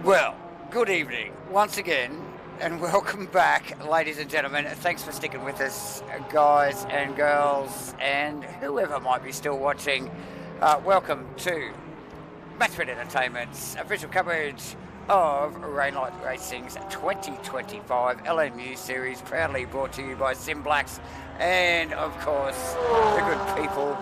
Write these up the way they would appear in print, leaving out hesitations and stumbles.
Well, good evening once again, and welcome back, ladies and gentlemen. Thanks for sticking with us, guys and girls, and whoever might be still watching. Welcome to MATCHFIT Entertainment's official coverage of Rainlight Racing's 2025 LMU Series, proudly brought to you by SIMBLACKS and, of course, the good people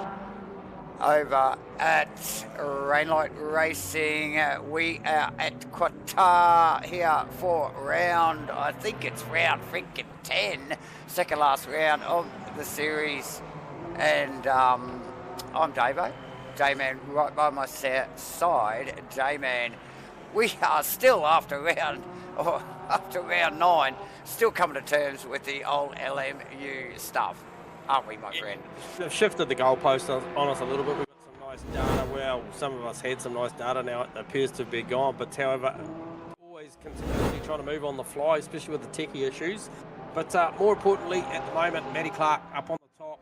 over at Rainlight Racing. We are at Qatar here for I think it's round freaking 10, second last round of the series. And I'm Davo, J-Man right by my side. J-Man, we are still after round 9, still coming to terms with the old LMU stuff. Aren't we, my friend? They've shifted the goalpost on us a little bit. We've got some nice data. Well, some of us had some nice data. Now it appears to be gone. But however, always continuously trying to move on the fly, especially with the techie issues. But more importantly, at the moment, Matty Clark up on the top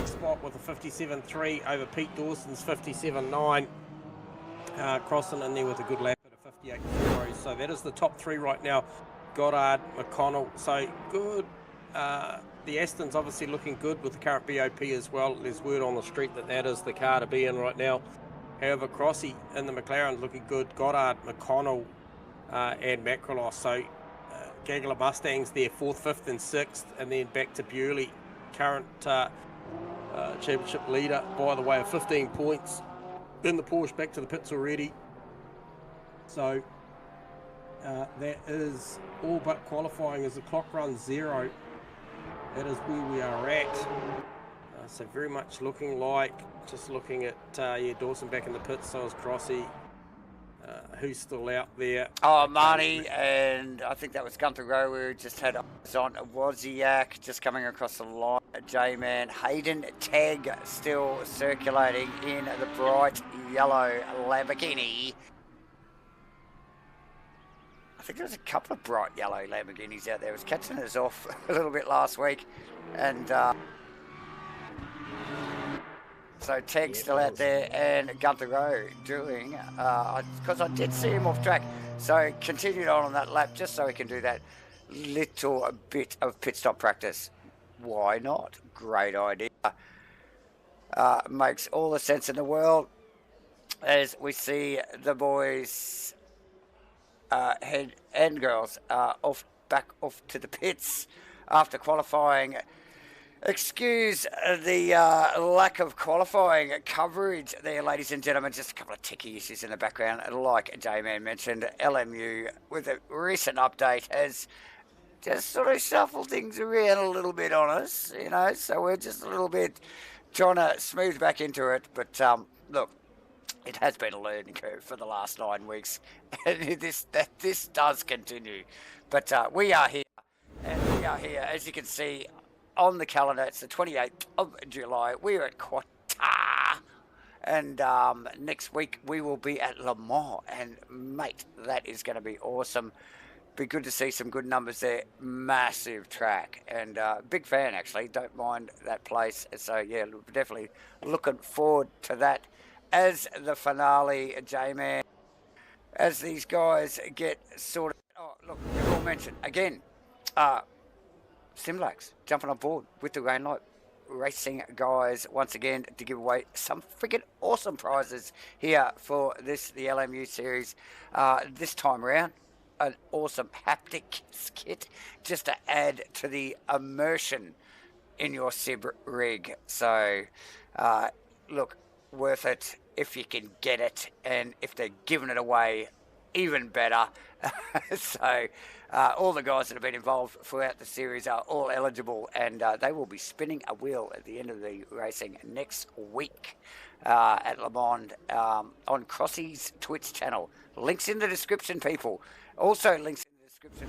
spot with a 57.3 over Pete Dawson's 57.9. Crossing in there with a good lap at a 58.0. So that is the top three right now. Goddard, McConnell. So good. The Aston's obviously looking good with the current BOP as well. There's word on the street that is the car to be in right now. However, Crossy in the McLaren's looking good. Goddard, McConnell, and Macrolos. So Gagler Mustangs there, 4th, 5th and 6th. And then back to Bewley, current championship leader by the way of 15 points. In the Porsche back to the pits already. So that is all but qualifying as the clock runs 0. That is where we are at. So very much looking like, just looking at, Dawson back in the pits, so is Crossy. Who's still out there? Oh, Marnie, and I think that was Gunther Rowe, who just had eyes on Wozniak, just coming across the line. J-Man, Hayden Tagg still circulating in the bright yellow Lamborghini. I think there was a couple of bright yellow Lamborghinis out there. It was catching us off a little bit last week. And so Tagg's still out there, and Gunther Rowe doing, because I did see him off track. So continued on that lap just so he can do that little bit of pit stop practice. Why not? Great idea. Makes all the sense in the world as we see the boys head and girls back off to the pits after qualifying. Excuse the lack of qualifying coverage there, ladies and gentlemen. Just a couple of ticky issues in the background. Like J-Man mentioned, LMU with a recent update has just sort of shuffled things around a little bit on us, you know, so we're just a little bit trying to smooth back into it. But look, it has been a learning curve for the last 9 weeks, and this does continue. But we are here, and we are here, as you can see on the calendar. It's the 28th of July. We're at Qatar, and next week we will be at Le Mans, and mate, that is going to be awesome. Be good to see some good numbers there. Massive track, and big fan actually. Don't mind that place. So yeah, definitely looking forward to that as the finale, J-Man, as these guys get sorted. Oh, look, we've all mentioned, again, SIMBLACKS jumping on board with the Rainlight Racing guys once again to give away some freaking awesome prizes here for the LMU series. This time around, an awesome haptic kit just to add to the immersion in your SIB rig. So, look, worth it if you can get it, and if they're giving it away, even better. So all the guys that have been involved throughout the series are all eligible, and they will be spinning a wheel at the end of the racing next week at Le Mans on Crossy's Twitch channel. Links in the description, people. Also links in the description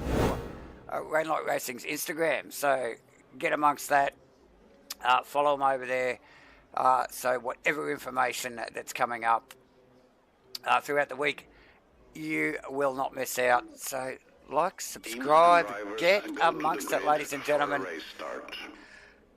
for Rainlight Racing's Instagram, so get amongst that. Follow them over there. So whatever information that's coming up throughout the week, you will not miss out. So like, subscribe, get amongst it, ladies and gentlemen.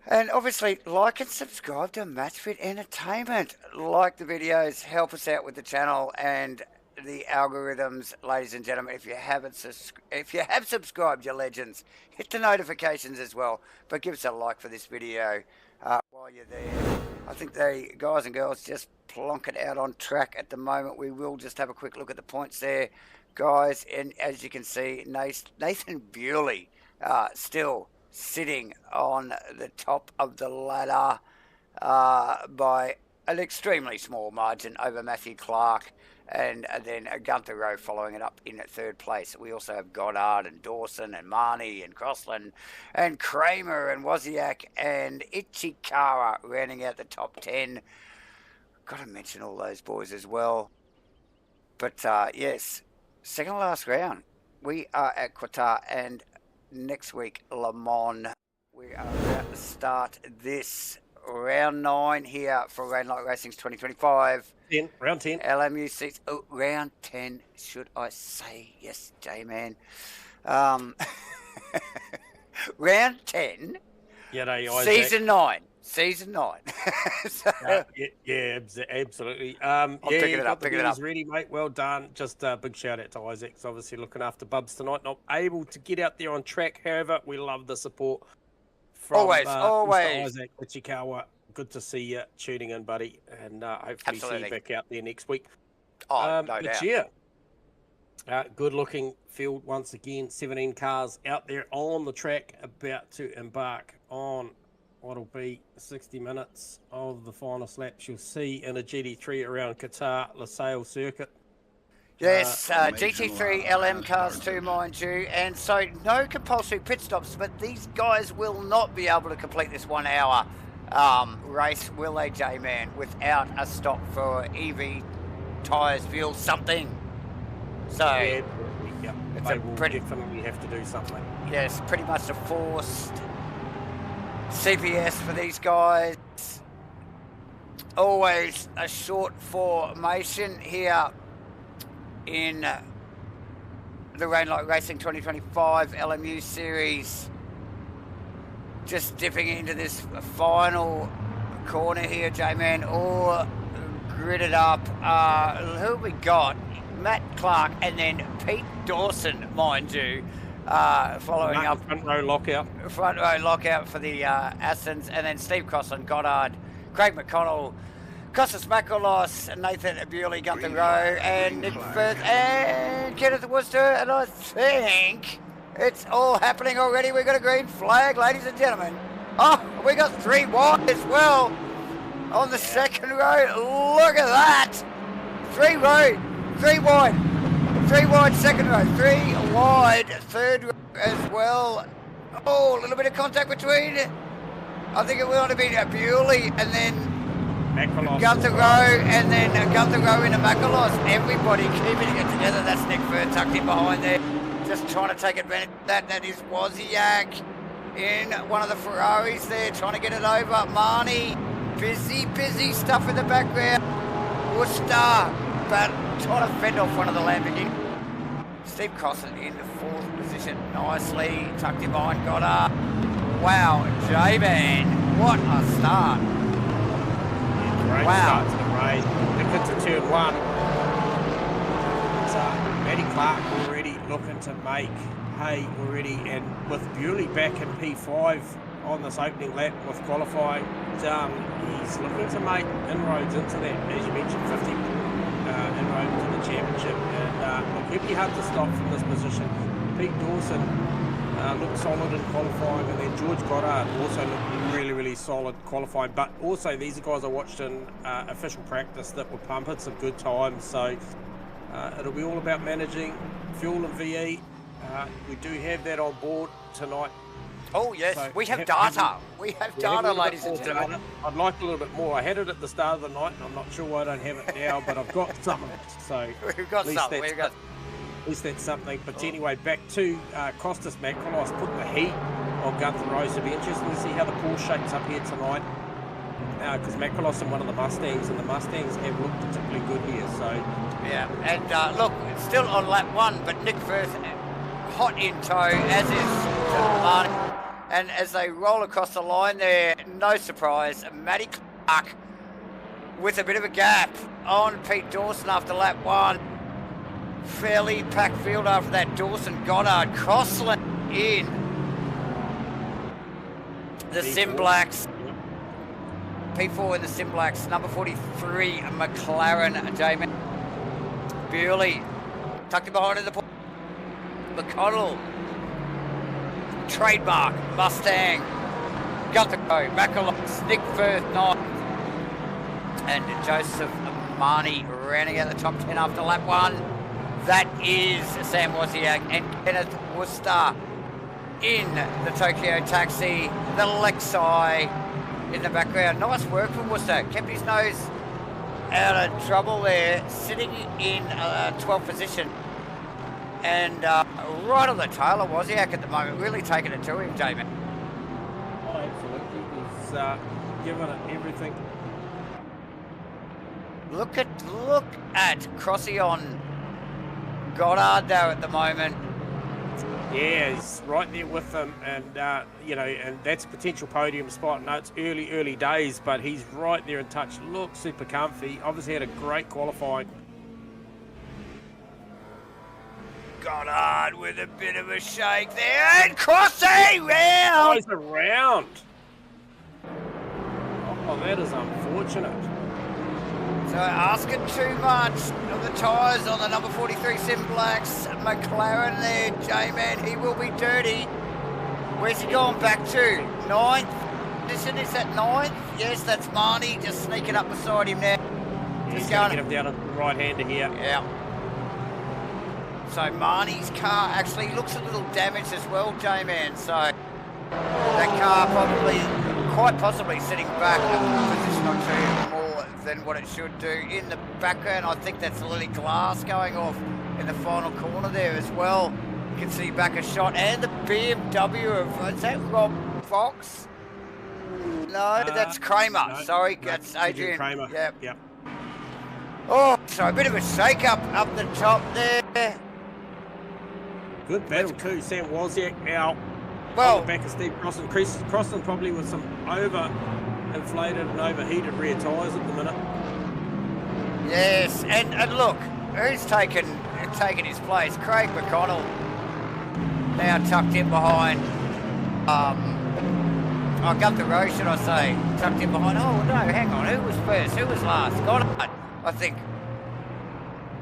And obviously, like and subscribe to MATCHFIT Entertainment. Like the videos, help us out with the channel, and the algorithms, ladies and gentlemen. If you have subscribed, you legends, hit the notifications as well. But give us a like for this video while you're there. I think the guys and girls just plonk it out on track at the moment. We will just have a quick look at the points there, guys. And as you can see, Nathan Bewley still sitting on the top of the ladder by an extremely small margin over Matthew Clark, and then Gunther Rowe following it up in third place. We also have Goddard and Dawson and Marnie and Crossland and Kramer and Wozniak and Ichikara rounding out the top 10. Got to mention all those boys as well. But yes, second last round. We are at Qatar, and next week Le Mans. We are about to start this round 9 here for Rain Light Racing's 2025. Round 10. LMU seats. Oh, round 10, should I say? Yes, J-Man. Round 10. Yeah, Season 9. Season 9. So, yeah, absolutely. I'm picking it up. Picking it up. Ready, mate. Well done. Just a big shout out to Isaac. He's obviously looking after Bubs tonight. Not able to get out there on track. However, we love the support from always. Mr. Isaac Ichikawa. Good to see you tuning in, buddy, and hopefully see you back out there next week. Oh, no doubt. Yeah. Good looking field once again. 17 cars out there on the track, about to embark on what'll be 60 minutes of the final laps. You'll see in a GT3 around Qatar, LaSalle circuit. Yes, GT3 LM cars too, mind you. And so no compulsory pit stops, but these guys will not be able to complete this 1 hour race, will they, J-Man, without a stop for EV, tyres, fuel, something. So yeah, it's they will definitely have to do something. Yes, pretty much a forced CPS for these guys. Always a short formation here in the Rain Light Racing 2025 LMU series. Just dipping into this final corner here, J-Man, all gridded up. Who have we got? Matt Clark and then Pete Dawson, mind you, following up. Front row lockout. Front row lockout for the Astons, and then Steve Crossland, Goddard, Craig McConnell, Costas Makalos, Nathan Bewley, Gunther Rowe, and Nick Firth, and Kenneth Worcester, and I think it's all happening already. We've got a green flag, ladies and gentlemen. Oh, we got 3 wide as well on the second row. Look at that. 3 wide, 3 wide second row, 3 wide third row as well. Oh, a little bit of contact between, I think it will have been Bewley and then Gunther Rowe, and then Gunther Rowe into Makalos. Everybody keeping it together. That's Nick Firth tucked in behind there. Just trying to take advantage of that. That is Wozniak in one of the Ferraris there, trying to get it over. Marnie, busy stuff in the background. Worcester, but trying to fend off one of the Lamborghini. Steve Crossland in the 4th position, nicely tucked in behind Goddard. Wow, J-Man, what a start. Great start to the race. Looking to turn 1. So Matty Clark already looking to make hay already, and with Bewley back in P5 on this opening lap with qualifying done, he's looking to make inroads into that, as you mentioned, 50 inroads into the championship. And look, it'd be hard to stop from this position. Pete Dawson looked solid in qualifying, and then George Goddard also looked really solid qualifying. But also these are guys I watched in official practice that were pumping some good times. So it'll be all about managing fuel and VE. We do have that on board tonight. Oh yes, so we have data. We have data, ladies and gentlemen. I'd like a little bit more. I had it at the start of the night, and I'm not sure why I don't have it now, but I've got some. So we've got something. At least that's something. But anyway, back to Costas Makalos putting the heat on Gunther Rowe. It'll be interesting to see how the course shapes up here tonight. Because Makalos in one of the Mustangs, and the Mustangs have looked particularly good here. So yeah, and look, it's still on lap 1, but Nick Firth hot in tow, as is Martin. And as they roll across the line there, no surprise, Matty Clark with a bit of a gap on Pete Dawson after lap 1. fairly packed field after that. Dawson, Goddard, Crossland in. The SIMBLACKS. P4 in the SIMBLACKS. Number 43, McLaren, Damon. Bewley, tucked in behind in the point. McConnell. Trademark, Mustang. Gunther, McAlox, Nick Firth, 9th. And Joseph Marnie rounding out the top 10 after lap 1. That is Sam Wozniak and Kenneth Worcester in the Tokyo Taxi. The Lexi in the background. Nice work from Worcester. Kept his nose out of trouble there, sitting in 12th position. And right on the tail of Wozniak at the moment, really taking it to him, Jamie. Oh, absolutely. He's giving it everything. Look at Crossy on Goddard though at the moment. Yeah, he's right there with them, and you know, and that's a potential podium spot. No, it's early days, but he's right there in touch. Looks super comfy. Obviously had a great qualifying. Goddard with a bit of a shake there, and Crossy round. Goes around. Oh, that is unfortunate. So asking too much of the tyres on the number 43 SIMBLACKS. McLaren there, J-Man, he will be dirty. Where's he going back to? 9th? Is that 9th? Yes, that's Marnie just sneaking up beside him now. He's going to get him down on the right-hander here. Yeah. So Marnie's car actually looks a little damaged as well, J-Man. So that car quite possibly sitting back a position or two more than what it should do. In the background, I think that's Lily Glass going off in the final corner there as well. You can see back a shot, and the BMW of, is that Rob Fox? No, that's Kramer. No, sorry, no, that's Adrian. Kramer. Yep. Oh, so a bit of a shake-up up the top there. Good battle too. Sam Wozniak now Well, on the back of Steve Crossland. Crossland probably with some over-inflated and overheated rear tyres at the minute. yes, and look, who's taken his place? Craig McConnell now tucked in behind. Gunther Rowe, should I say? Tucked in behind. Oh no, hang on. Who was first? Who was last? Goddard, I think.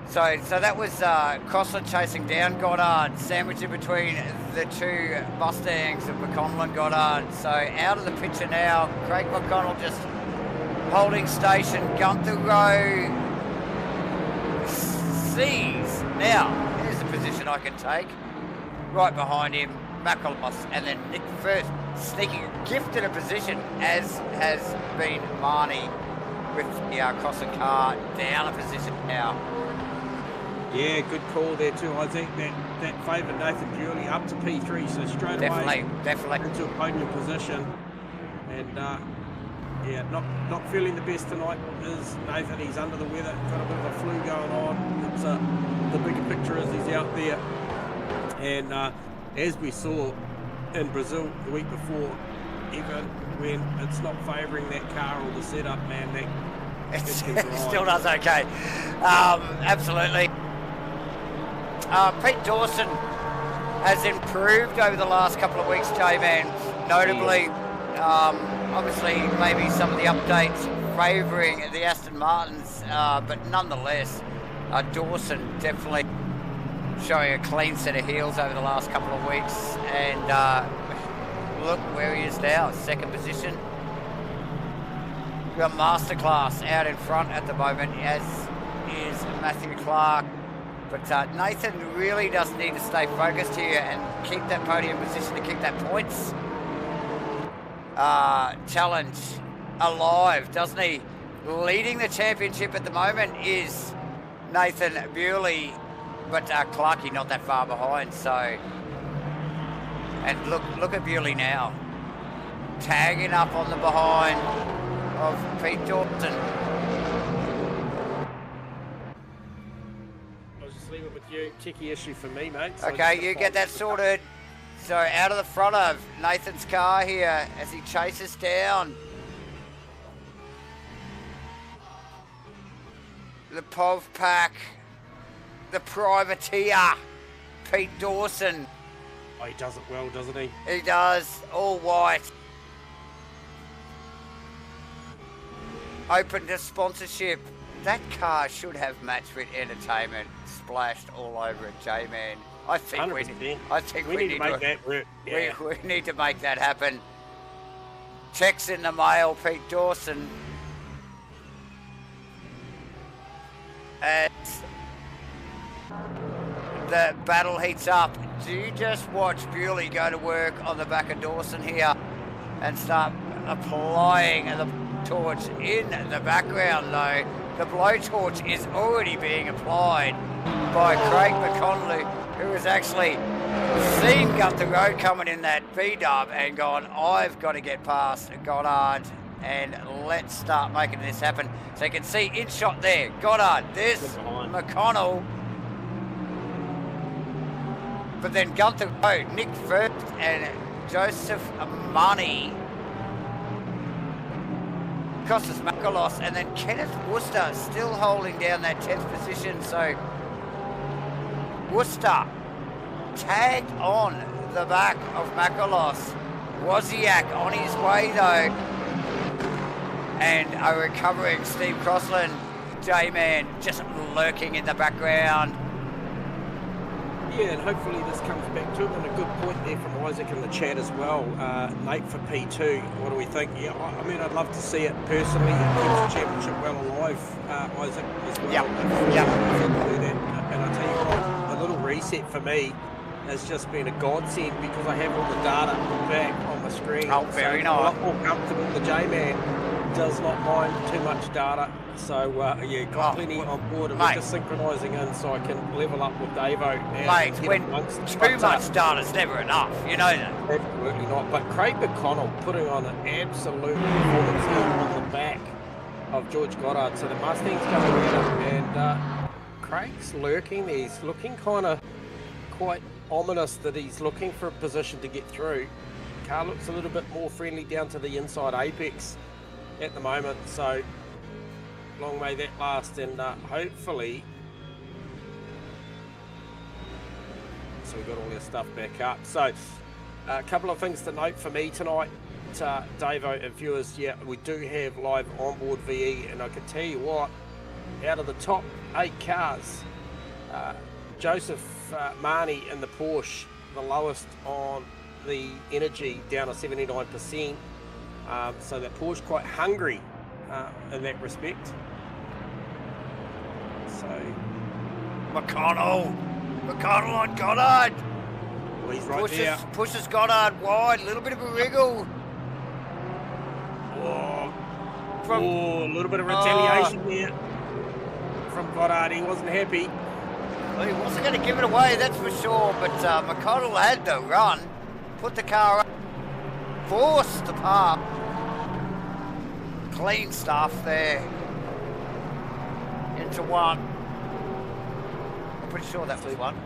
So that was Crossland chasing down Goddard, sandwiched in between the two Mustangs of McConnell and Goddard. So out of the picture now, Craig McConnell just holding station. Gunther Rowe sees. Now, here's the position I can take. Right behind him, McAloss, and then Nick Firth sneaking, gifted a position, as has been Marnie with the Crossland car down a position now. Yeah, good call there too. I think that favoured Nathan Bewley up to P3, so straight away definitely into a podium position. And yeah, not feeling the best tonight is Nathan. He's under the weather, got a bit of a flu going on. It's the bigger picture is he's out there, and as we saw in Brazil the week before, even when it's not favouring that car or the setup, man, that it still does okay. Absolutely. Pete Dawson has improved over the last couple of weeks, J-Man. Notably, obviously, maybe some of the updates favouring the Aston Martins, but nonetheless, Dawson definitely showing a clean set of heels over the last couple of weeks. And look where he is now, second position. We've got Masterclass out in front at the moment, as is Matthew Clark. But Nathan really does need to stay focused here and keep that podium position, to keep that points challenge alive, doesn't he? Leading the championship at the moment is Nathan Bewley, but Clarkey not that far behind. So, and look at Bewley now, tagging up on the behind of Pete Dawson. With you, techie issue for me, mate. So okay, you get that sorted. So out of the front of Nathan's car here as he chases down the POV pack the privateer, Pete Dawson. Oh, he does it well, doesn't he? He does, all white. Open to sponsorship. That car should have MatchFit Entertainment splashed all over it, J-Man. I think 100%. we need to make that work. Yeah. We need to make that happen. Checks in the mail, Pete Dawson. As the battle heats up, do you just watch Bewley go to work on the back of Dawson here and start applying the torch in the background though? The blowtorch is already being applied by Craig McConnell, who has actually seen Gunther Road coming in that B-dub and gone, I've got to get past Goddard and let's start making this happen. So you can see in shot there, Goddard, there's McConnell. But then Gunther Road, Nick Firth and Joseph Money. Costas Makalos, and then Kenneth Worcester still holding down that 10th position. So Worcester tagged on the back of Makalos. Wozniak on his way though. And a recovering Steve Crossland. J-Man just lurking in the background. Yeah, and hopefully this comes back to it. And a good point there from Isaac in the chat as well. Nate for P2, what do we think? Yeah, I mean, I'd love to see it personally. It keeps the championship well alive, Isaac, as well. Yep. And I tell you what, a little reset for me has just been a godsend because I have all the data back on my screen. Oh, very nice. A lot more comfortable. The J-Man does not mind too much data. So, yeah, got plenty on board, and we're just synchronising in so I can level up with Davo. Mate, when too much data's never enough, you know that. Absolutely not. But Craig McConnell putting on an absolute performance here on the back of George Goddard. So the Mustang's coming in, and Craig's lurking there. He's looking kind of quite ominous that he's looking for a position to get through. Car looks a little bit more friendly down to the inside apex at the moment. So long may that last, and hopefully, so we've got all our stuff back up. So a couple of things to note for me tonight, Davo and viewers. Yeah, we do have live onboard VE, and I can tell you what, out of the top 8 cars, Joseph Marnie in the Porsche, the lowest on the energy, down to 79%. So that Porsche quite hungry in that respect. So McConnell on Goddard. Well, he's right there. Pushes Goddard wide, a little bit of a wriggle. A little bit of retaliation there from Goddard. He wasn't happy. Well, he wasn't going to give it away, that's for sure. But McConnell had to run, put the car up, forced the park. Clean stuff there into one. I'm pretty sure that was one.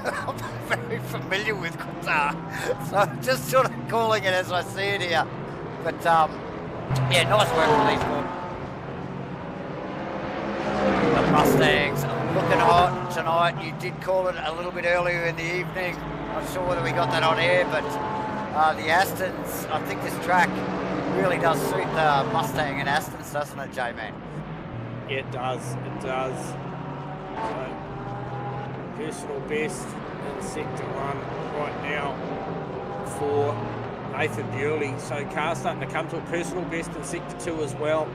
I'm very familiar with Qatar, so I'm just sort of calling it as I see it here. But yeah, nice work from these boys. The Mustangs looking hot tonight. You did call it a little bit earlier in the evening. Not sure whether we got that on air, but the Astons, I think this track really does suit the Mustang and Astons, doesn't it, J-Man? It does. So, personal best in sector 1 right now for Nathan Bewley. So car's starting to come to a personal best in sector 2 as well.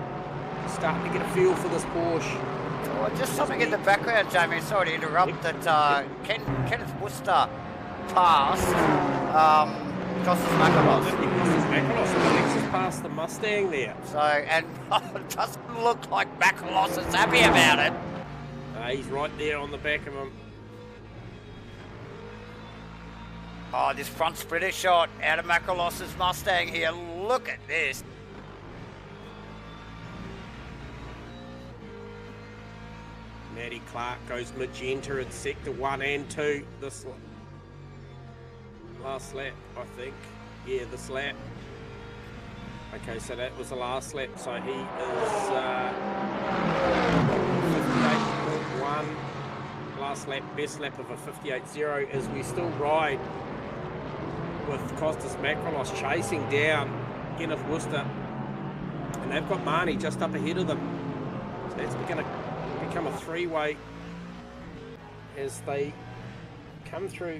Starting to get a feel for this Porsche. Oh, just something in the background, Jamie. Sorry to interrupt. That Kenneth Worcester passed Costas Makalos. Costas Makalos past the Mustang there. So, and it doesn't look like Makalos is happy about it. He's right there on the back of him. Oh, this front splitter shot out of Makalos's Mustang here. Look at this. Matty Clark goes magenta in sector 1 and 2. This last lap, I think. Yeah, this lap. Okay, so that was the last lap. So he is 58.1. last lap, best lap of a 58.0, as we still ride with Costas Makrolos chasing down Kenneth Worcester, and they've got Marnie just up ahead of them. So that's going to become a three-way as they come through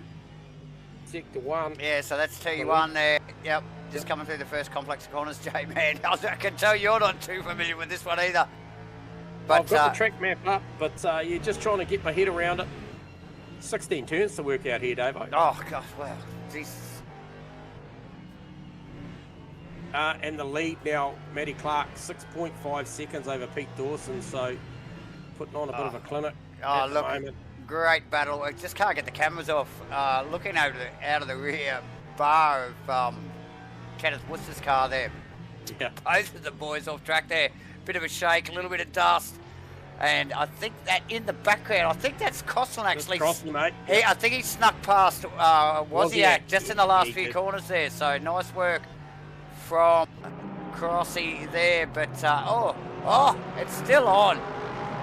sector 1. Yeah, so that's T1 there. Yep, just coming through the first complex of corners, J-Man. I can tell you're not too familiar with this one either. But I've got the track map up, but you're just trying to get my head around it. 16 turns to work out here, Dave. Oh, gosh, wow. Jesus. And the lead now, Matty Clark, 6.5 seconds over Pete Dawson, so putting on a bit of a clinic at the moment. Great battle. I just can't get the cameras off. Looking out of the rear bar of Kenneth Worcester's car there. Yeah. Both of the boys off track there. Bit of a shake, a little bit of dust. And I think that in the background, I think that's Costlin actually. Costlin, mate. I think he snuck past Wozniak just in the last few did. corners there. So nice work from Crossy there. But, it's still on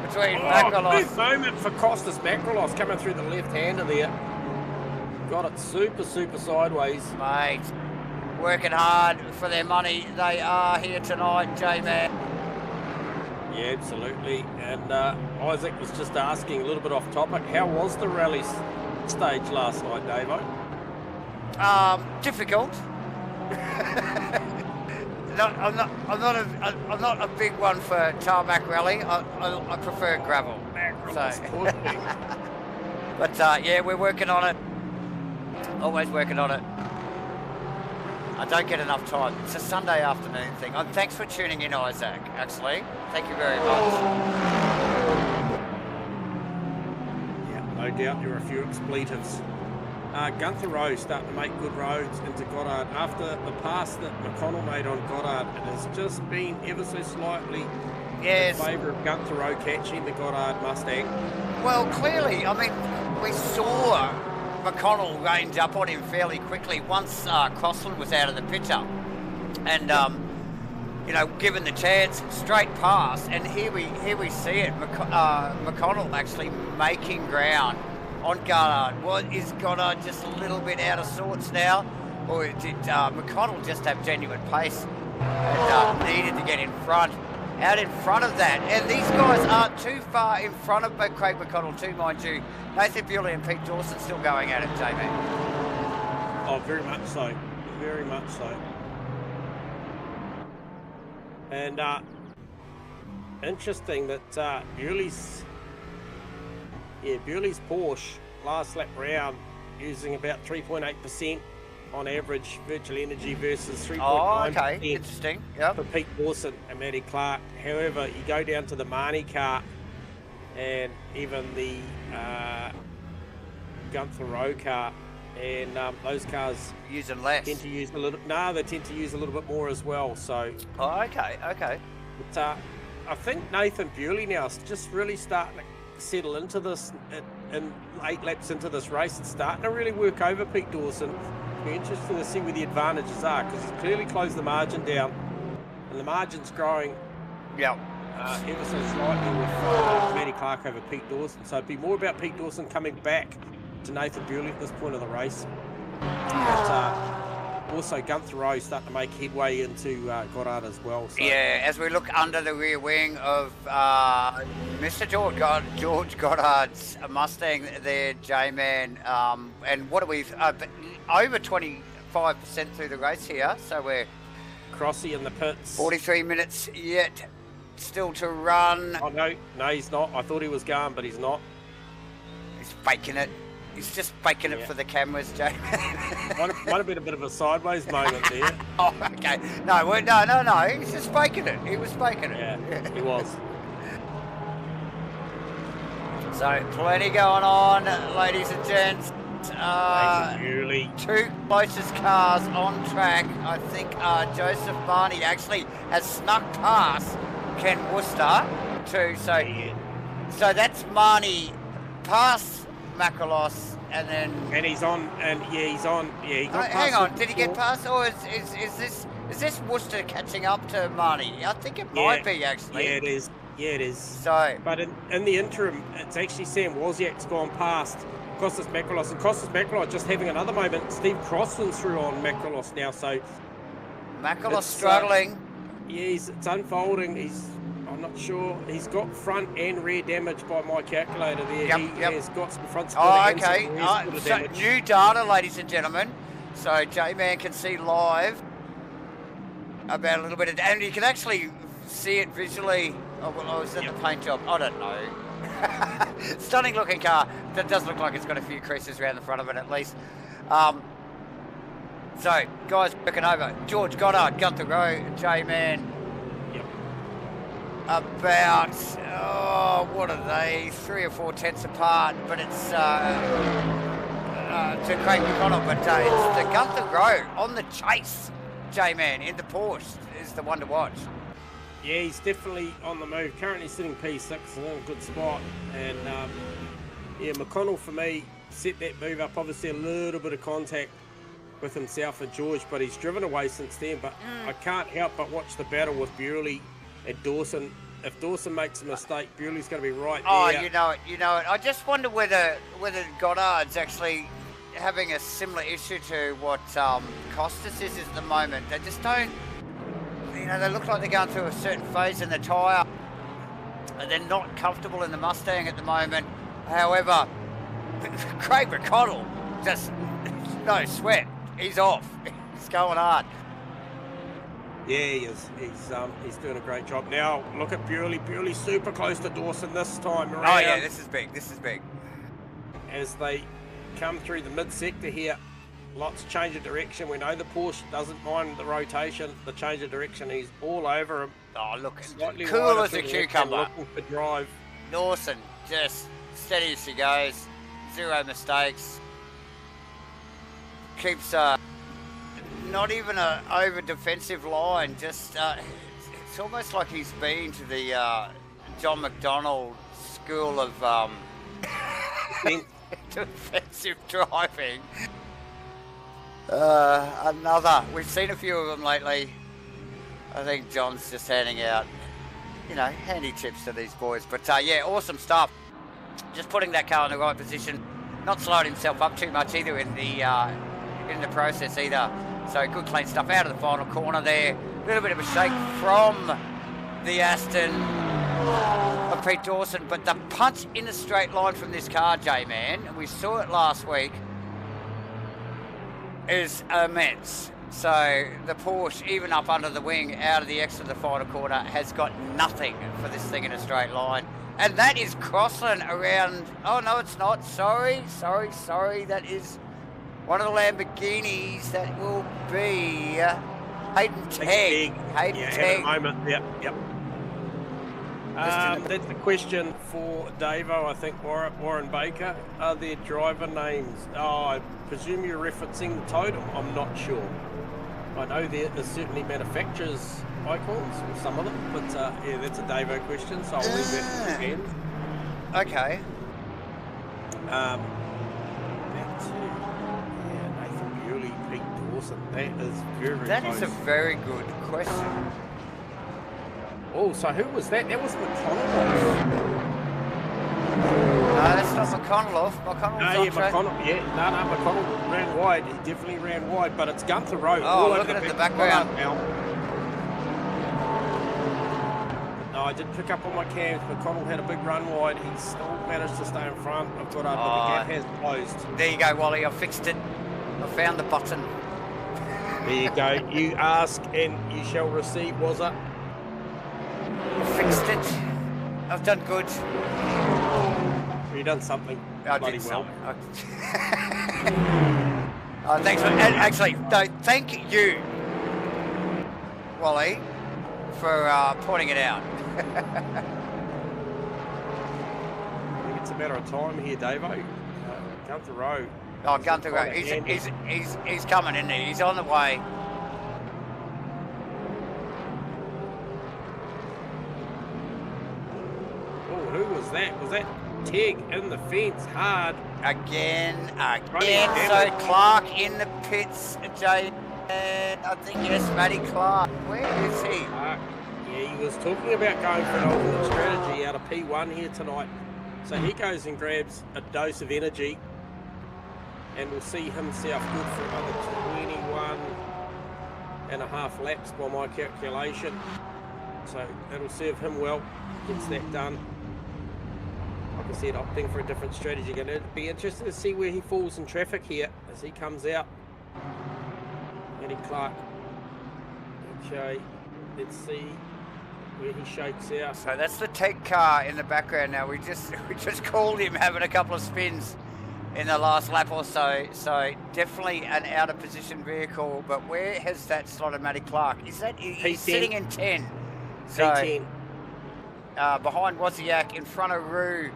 between Makrolos. Big moment for Costas Makrolos coming through the left-hander there. Got it super sideways. Mate, working hard for their money. They are here tonight, J-Man. Yeah, absolutely. And Isaac was just asking a little bit off topic. How was the rally stage last night, Davo? Difficult. I'm not a big one for tarmac rally. I prefer gravel. But yeah, we're working on it. Always working on it. I don't get enough time. It's a Sunday afternoon thing. Thanks for tuning in, Isaac, actually. Thank you very much. Yeah, no doubt there are a few expletives. Gunther Rowe starting to make good roads into Goddard. After the pass that McConnell made on Goddard, it has just been ever so slightly in favour of Gunther Rowe catching the Goddard Mustang. Well, clearly, I mean, we saw McConnell range up on him fairly quickly once Crossland was out of the picture. And, given the chance, straight pass. And here we see it. McConnell actually making ground on Goddard. Is Goddard just a little bit out of sorts now? Or did McConnell just have genuine pace and needed to get in front? Out in front of that. And these guys aren't too far in front of Craig McConnell too, mind you. Nathan Bewley and Pete Dawson still going at it, Jamie. Oh, very much so. Very much so. And interesting that Bewley's Porsche last lap round using about 3.8% on average virtual energy versus 3.9%. Oh, okay, interesting. Yep. For Pete Dawson and Matty Clark. However, you go down to the Marnie car and even the Gunther Rowe car, and those cars using less. They tend to use a little bit more as well. So. Oh, okay. But I think Nathan Bewley now is just really starting to settle into this, and 8 laps into this race, it's starting to really work over Pete Dawson. It'll be interesting to see where the advantages are, because he's clearly closed the margin down, and the margin's growing. Yeah. Ever so slightly with Matty Clark over Pete Dawson. So it'd be more about Pete Dawson coming back to Nathan Bewley at this point of the race. But also Gunther Rowe starting to make headway into Goddard as well. So. Yeah, as we look under the rear wing of Mr. George Goddard's Mustang there, J-Man. And what are we, over 25% through the race here, so we're... Crossy in the pits. 43 minutes yet still to run. Oh, no, he's not. I thought he was going, but he's not. He's faking it. He's just faking it for the cameras, Jay. Might have been a bit of a sideways moment there. Oh, okay. No. He's just faking it. He was faking it. Yeah, he was. So, plenty going on, ladies and gents. Two closest cars on track. I think Joseph Barney actually has snuck past Ken Worcester too. So that's Marnie past Makrolos, and then he's on, and he's on. Yeah, he got hang on, did he get past, or is this Worcester catching up to Marnie? I think it might be actually. Yeah, it is. Yeah, it is. So, but in the interim, it's actually Sam Wozniak's gone past Costas Makrolos, and Costas Makrolos just having another moment. Steve Crossland's through on Makrolos now, so Makrolos struggling. Yeah, it's unfolding. I'm not sure. He's got front and rear damage by my calculator there. Yep. He has got some front split Oh, and okay. some rear split So damage. new data, ladies and gentlemen. So J-Man can see live about a little bit of, and you can actually see it visually. Oh, well, I was at the paint job. I don't know. Stunning looking car. That does look like it's got a few creases around the front of it at least. So, guys working over. George Goddard, Gunther Rowe, J-Man. Yep. About, what are they? 3 or 4 tenths apart, but it's to Craig McConnell, but it's the Gunther Rowe on the chase. J-Man in the Porsche is the one to watch. Yeah, he's definitely on the move. Currently sitting P6 and in a good spot. And yeah, McConnell for me set that move up. Obviously a little bit of contact with himself and George, but he's driven away since then. But I can't help but watch the battle with Bewley and Dawson. If Dawson makes a mistake, Bewley's going to be right there. Oh, you know it. I just wonder whether Goddard's actually having a similar issue to what Costas is at the moment. They just don't, they look like they're going through a certain phase in the tyre. They're not comfortable in the Mustang at the moment. However, Craig McConnell, just no sweat. He's off. He's going hard. Yeah, he is. He's doing a great job. Now, look at Bewley. Bewley's super close to Dawson this time around. Oh, yeah, this is big. As they come through the mid-sector here, lots of change of direction. We know the Porsche doesn't mind the rotation, the change of direction. He's all over him. Oh, look, Slightly cool wider as a to the left, cucumber. looking for drive. Dawson, just steady as she goes. 0 mistakes. Keeps not even a over defensive line. Just it's almost like he's been to the John McDonald school of defensive driving. We've seen a few of them lately. I think John's just handing out, handy tips to these boys. But yeah, awesome stuff. Just putting that car in the right position, not slowing himself up too much either in the process either. So good clean stuff out of the final corner there. A little bit of a shake from the Aston of Pete Dawson, but the punch in a straight line from this car, J-Man, we saw it last week, is immense. So the Porsche, even up under the wing, out of the exit of the final corner, has got nothing for this thing in a straight line. And that is Crossland around, oh no it's not, sorry, that is one of the Lamborghinis. That will be Hayden Tegg. At the moment, yep. That's the question for Davo, I think, Warren Baker. Are there driver names? Oh, I presume you're referencing the totem. I'm not sure. I know there are certainly manufacturers' icons, or some of them, but yeah, that's a Davo question, so I'll leave that in his hands. Okay. Back to Nathan Bewley, Pete Dawson. That is very close. That is a very good question. Oh, so who was that? That was McConnell. No, that's not McConnell. McConnell ran wide. He definitely ran wide, but it's Gunther Rowe. Oh, looking at the background. No, I did pick up on my cams. McConnell had a big run wide. He still managed to stay in front. I've got up, but the gap has closed. There you go, Wally. I fixed it. I found the button. There you go. You ask and you shall receive, was it? I fixed it. I've done good. You done something. I did something. Thanks for, and actually, no, thank you, Wally, for pointing it out. I think it's a matter of time here, Davo. Gunther Rowe. Oh, Gunther Rowe. He's coming, isn't he? He's on the way. Oh, who was that? Was that Tegg in the fence hard? Again. So Clark in the pits, Jay. And I think, yes, Matty Clark. Where is he? Yeah, he was talking about going for an alternate strategy out of P1 here tonight. So he goes and grabs a dose of energy and will see himself good for another 21.5 laps by my calculation. So that'll serve him well, gets that done. Like I said, opting for a different strategy. Going to be interested to see where he falls in traffic here as he comes out. Matty Clark. Okay, let's see where he shakes out. So that's the tech car in the background now. We just called him having a couple of spins in the last lap or so. So definitely an out of position vehicle. But where has that slotted Matty Clark? Is that he's sitting in 10? So P10. Behind Wozniak, in front of Roo,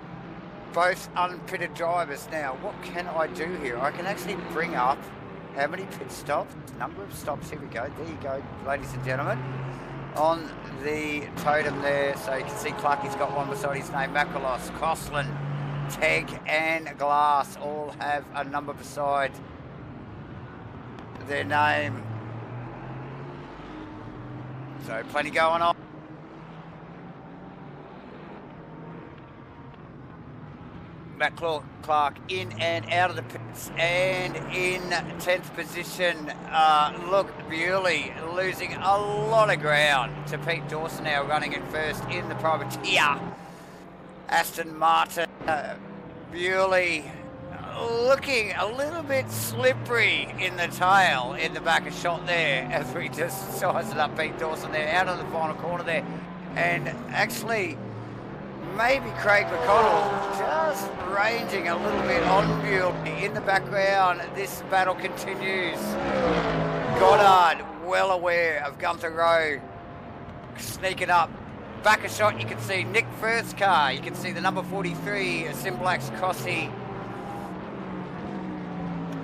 both unpitted drivers. Now, what can I do here? I can actually bring up how many pit stops, number of stops. Here we go. There you go, ladies and gentlemen. On the totem there, so you can see Clarky's got one beside his name. Makalos, Crossland, Teg and Glass all have a number beside their name. So plenty going on. Matt Clark in and out of the pits and in 10th position. Look, Bewley losing a lot of ground to Pete Dawson now running in first in the privateer. Aston Martin, Bewley looking a little bit slippery in the tail in the back of shot there as we just sized up Pete Dawson there out of the final corner there. And actually, maybe Craig McConnell just ranging a little bit on Bewley. In the background, this battle continues. Goddard well aware of Gunther Rowe sneaking up. Back a shot, you can see Nick Firth's car. You can see the number 43, SIMBLACKS Crossy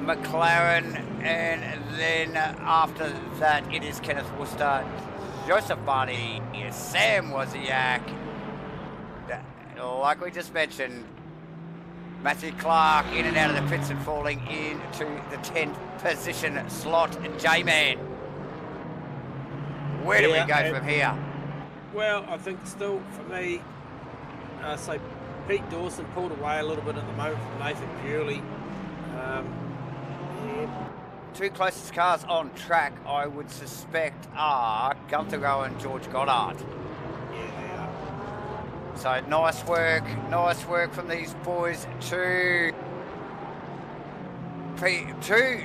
McLaren. And then after that, it is Kenneth Worcester, Joseph Barney, Sam Wozniak. Like we just mentioned, Matthew Clark in and out of the pits and falling into the 10th position slot. J-Man, where do we go from here? Well, I think still for me, so Pete Dawson pulled away a little bit at the moment from Nathan Bewley. Two closest cars on track, I would suspect, are Gunther Rowe and George Goddard. So nice work from these boys. Two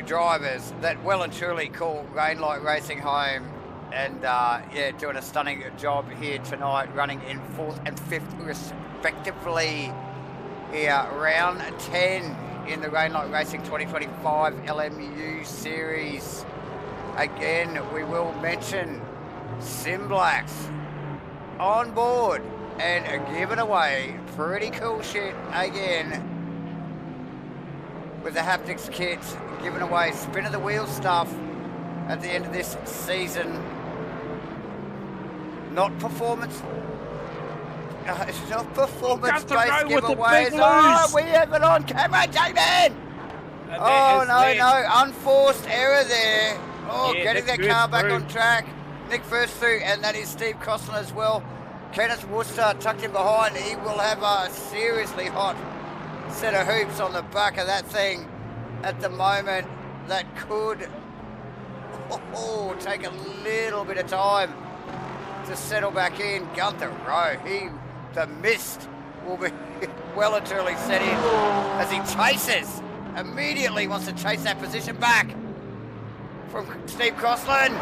drivers that well and truly call Rainlight Racing home, and yeah, doing a stunning job here tonight, running in 4th and 5th respectively here. Round 10 in the Rainlight Racing 2025 LMU Series. Again, we will mention SIMBLACKS on board and giving away pretty cool shit again with the haptics kit, giving away spin of the wheel stuff at the end of this season. Not performance based giveaways. Oh, we have it on camera, J-Man! Oh no, unforced error there. Oh, yeah, getting that car back on track. Nick Firth through, and that is Steve Crossland as well. Kenneth Worcester tucked in behind. He will have a seriously hot set of hoops on the back of that thing at the moment. That could take a little bit of time to settle back in. Gunther Rowe, the mist will be well and truly set in as he chases. Immediately wants to chase that position back from Steve Crossland.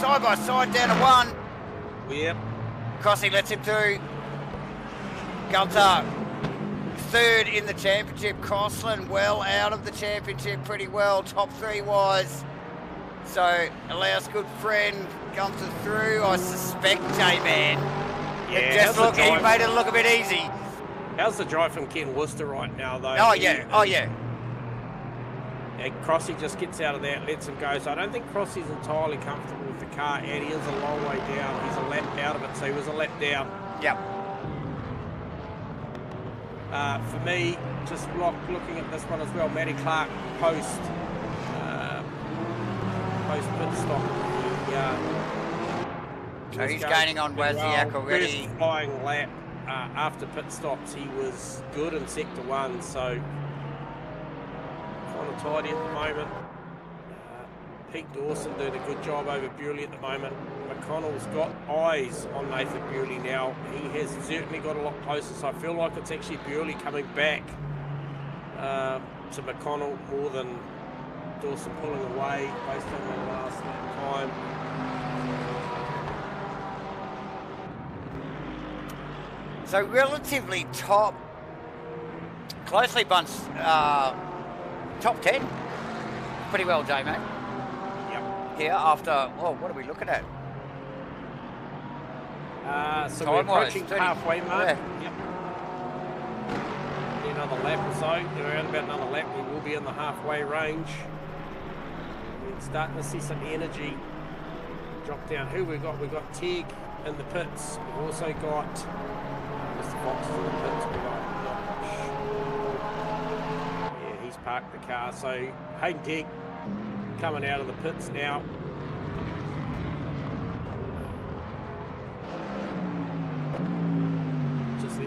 Side by side down to 1. Yep. Crossy lets him through. Gunther, 3rd in the championship. Crossland well out of the championship pretty well, top 3 wise. So allows good friend Gunther through, I suspect, J-Man. Yeah, he made it look a bit easy. How's the drive from Ken Worcester right now, though? Oh yeah. And Crossy just gets out of that, lets him go. So I don't think Crossy's entirely comfortable with the car, and he is a long way down. He's a lap out of it, so he was a lap down. Yep. For me, just looking at this one as well, Matty Clark post pit stop. So he's gaining on Wozniak already. First flying lap after pit stops, he was good in sector 1, so kind of tidy at the moment. Pete Dawson doing a good job over Bewley at the moment. McConnell's got eyes on Nathan Bewley now. He has certainly got a lot closer, so I feel like it's actually Bewley coming back to McConnell more than Dawson pulling away based on the last lap time. So relatively closely bunched, top 10. Pretty well, J-Man. Yep. Here after, oh, what are we looking at? So we're approaching halfway mark. Yeah. Yep. Another lap or so. Around about another lap, we will be in the halfway range. We're starting to see some energy drop down. Who we've got? We've got Tig in the pits. We've also got Mr. Fox in the pits. We've got yeah, he's parked the car. So Hayden Tig coming out of the pits now.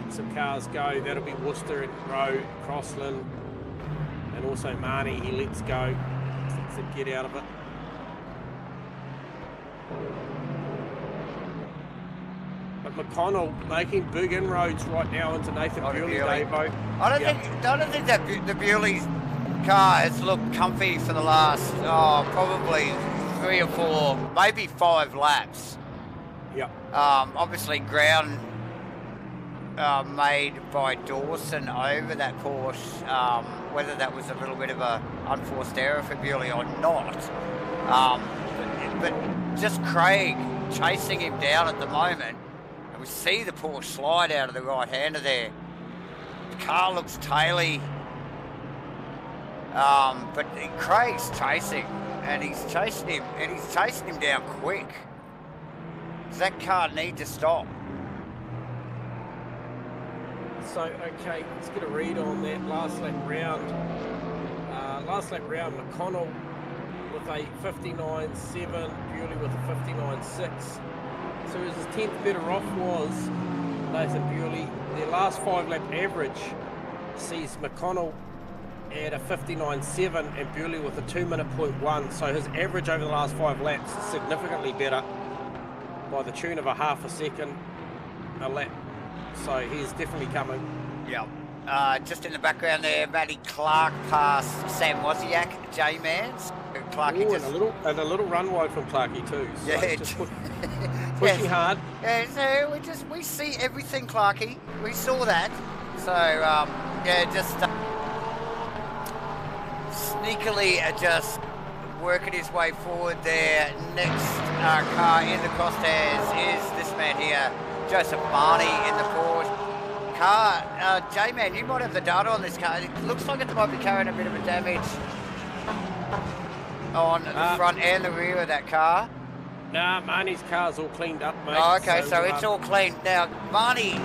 Some cars go. That'll be Worcester and Rowe, Crossland, and also Marnie. He lets go. Lets him get out of it. But McConnell making big inroads right now into Nathan Bewley. I don't think that the Bewley's car has looked comfy for the last probably 3 or 4, maybe 5 laps. Yeah. Obviously ground made by Dawson over that Porsche, whether that was a little bit of a unforced error for Bewley or not. But just Craig chasing him down at the moment, and we see the Porsche slide out of the right-hander there. The car looks taily, but Craig's chasing, and he's chasing him down quick. Does that car need to stop? So, okay, let's get a read on that last lap round. McConnell with a 59.7, Bewley with a 59.6. So his 10th better off was Nathan Bewley. Their last 5 lap average sees McConnell at a 59.7 and Bewley with a 2-minute .1. So his average over the last 5 laps is significantly better by the tune of a half a second a lap. So he's definitely coming. Yeah. Just in the background there, Matty Clark past Sam Wozniak, J-Mans. Clarky just... and a little run wide from Clarky too. So yeah. Just pushing hard. Yeah, so we see everything, Clarky. We saw that. So, yeah, just sneakily just working his way forward there. Next car in the crosshairs is this man here, Joseph Marnie in the Porsche car. J-Man, you might have the data on this car. It looks like it might be carrying a bit of a damage on the front and the rear of that car. Nah, Marnie's car's all cleaned up, mate. Oh, okay, so it's all clean. Now, Marnie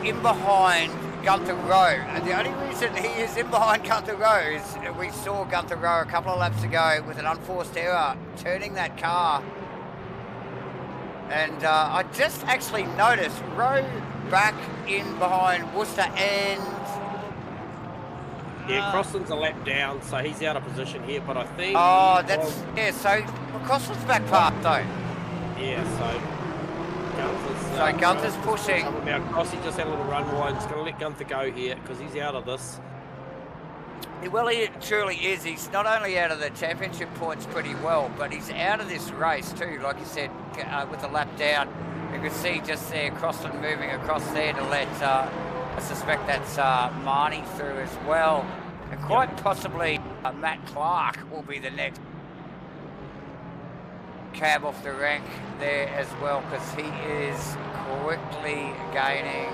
in behind Gunther Rowe. And the only reason he is in behind Gunther Rowe is we saw Gunther Rowe a couple of laps ago with an unforced error turning that car. And I just actually noticed Rowe back in behind Worcester and... yeah, Crossland's a lap down, so he's out of position here, but I think... oh, that's... yeah, so Crossland's back part, though. Yeah, so... Gunther's pushing. Now, Crossy just had a little run wide. He's going to let Gunther go here, because he's out of this. Well, he truly is. He's not only out of the championship points pretty well, but he's out of this race too. Like you said, with a lap down, you can see just there Crossland moving across there to let, I suspect that's Marnie through as well. And quite possibly Matt Clark will be the next cab off the rank there as well, because he is quickly gaining.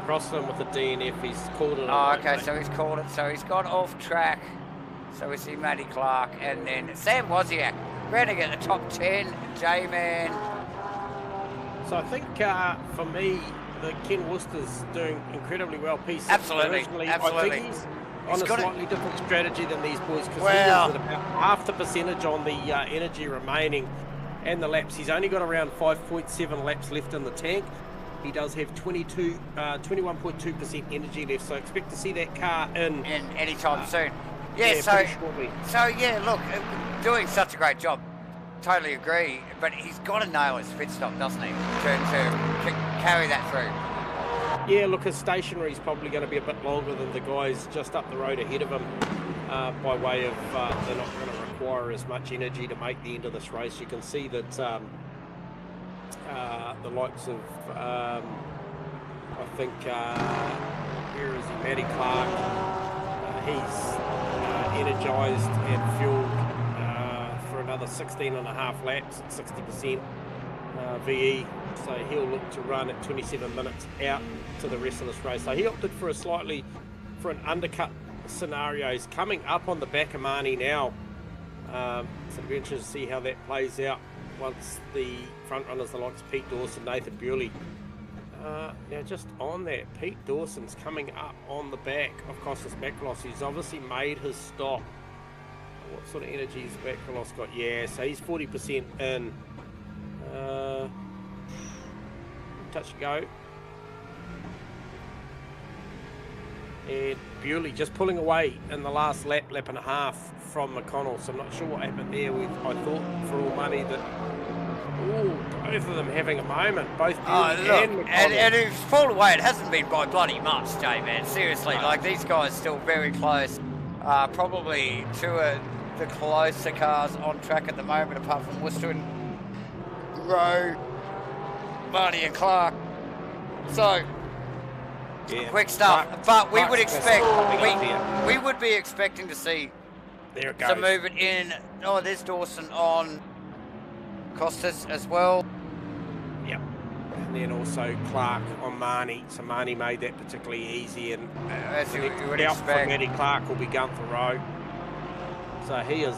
Crossland with the DNF, he's called it. Oh, okay, so he's called it. So he's gone off track. So we see Matty Clark and then Sam Wozniak running at the top 10, J-Man. So I think for me, the Ken Worcester's doing incredibly well. Piece Absolutely. I think he's on a slightly different strategy than these boys, because he was at about half the percentage on the energy remaining. and the laps. He's only got around 5.7 laps left in the tank. He does have 21.2% energy left, so expect to see that car in anytime soon. Yeah, so yeah, look, doing such a great job. Totally agree, but he's got to nail his pit stop, doesn't he, to carry that through? Yeah, look, his stationary is probably going to be a bit longer than the guys just up the road ahead of him, by way of they're not going to require as much energy to make the end of this race. You can see that the likes of, I think, where is he, Matty Clark, he's energised and fueled for another 16 and a half laps at 60% VE, so he'll look to run at 27 minutes out to the rest of this race. So he opted for an undercut scenario. He's coming up on the back of Marnie now, so it'll be interesting to see how that plays out once the front runners, the likes of Pete Dawson, Nathan Bewley. Now just on that, Pete Dawson's coming up on the back of Costas Makrolos. He's obviously made his stop. What sort of energy has Makrolos got? Yeah, so he's 40% in. Touch and go. And Bewley just pulling away in the last lap and a half from McConnell. So I'm not sure what happened there. I thought for all money that both of them having a moment, both Bewley and McConnell. And it's pulled away. It hasn't been by bloody much, J-Man. Seriously, like these guys still very close. Probably two of the closer cars on track at the moment, apart from Worcester and Rowe, Marty and Clark. So quick stuff, but we would expect we would be expecting to see some movement in. Oh, there's Dawson on Costas as well. Yep, and then also Clark on Marnie. So Marnie made that particularly easy, and as you would expect, expect, Matty Clark will be Gunther Rowe. So he is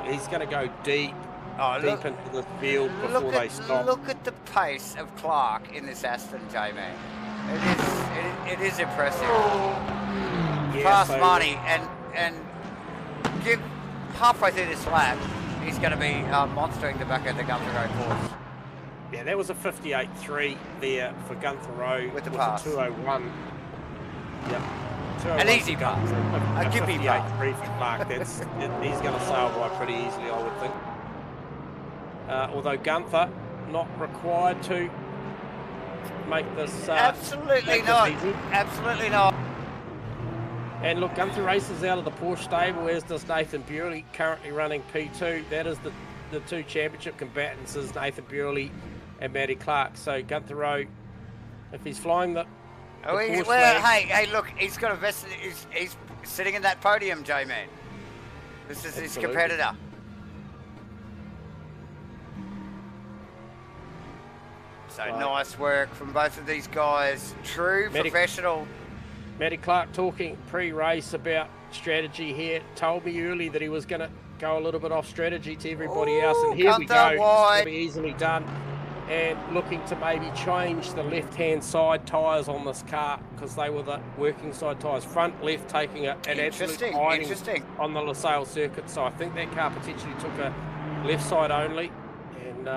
he's going to go deep into the field before they stop. Look at the pace of Clark in this Aston, J-Man. It is impressive. Fast money, and halfway through this lap, he's going to be monstering the back of the Gunther Rowe course. Yeah, that was a 58.3 there for Gunther Rowe with the pass. 201. Yep. An easy pass. A gimpy pass. 3 for Clark. He's going to sail by pretty easily, I would think. Although Gunther not required to make this absolutely not. Absolutely not. And look, Gunther races out of the Porsche stable, as does Nathan Bewley, currently running P2. That is the two championship combatants, is Nathan Bewley and Matty Clark. So Gunther Rowe, if he's flying the Porsche hey, look, he's got a vested. He's sitting in that podium, J-Man. This is his competitor. So nice work from both of these guys. True professional. Matty Clark talking pre-race about strategy here. Told me early that he was going to go a little bit off strategy to everybody else. And here we go. It's going to be easily done. And looking to maybe change the left-hand side tyres on this car, because they were the working side tyres. Front left taking an absolute hiding on the LaSalle circuit. So I think that car potentially took a left side only. And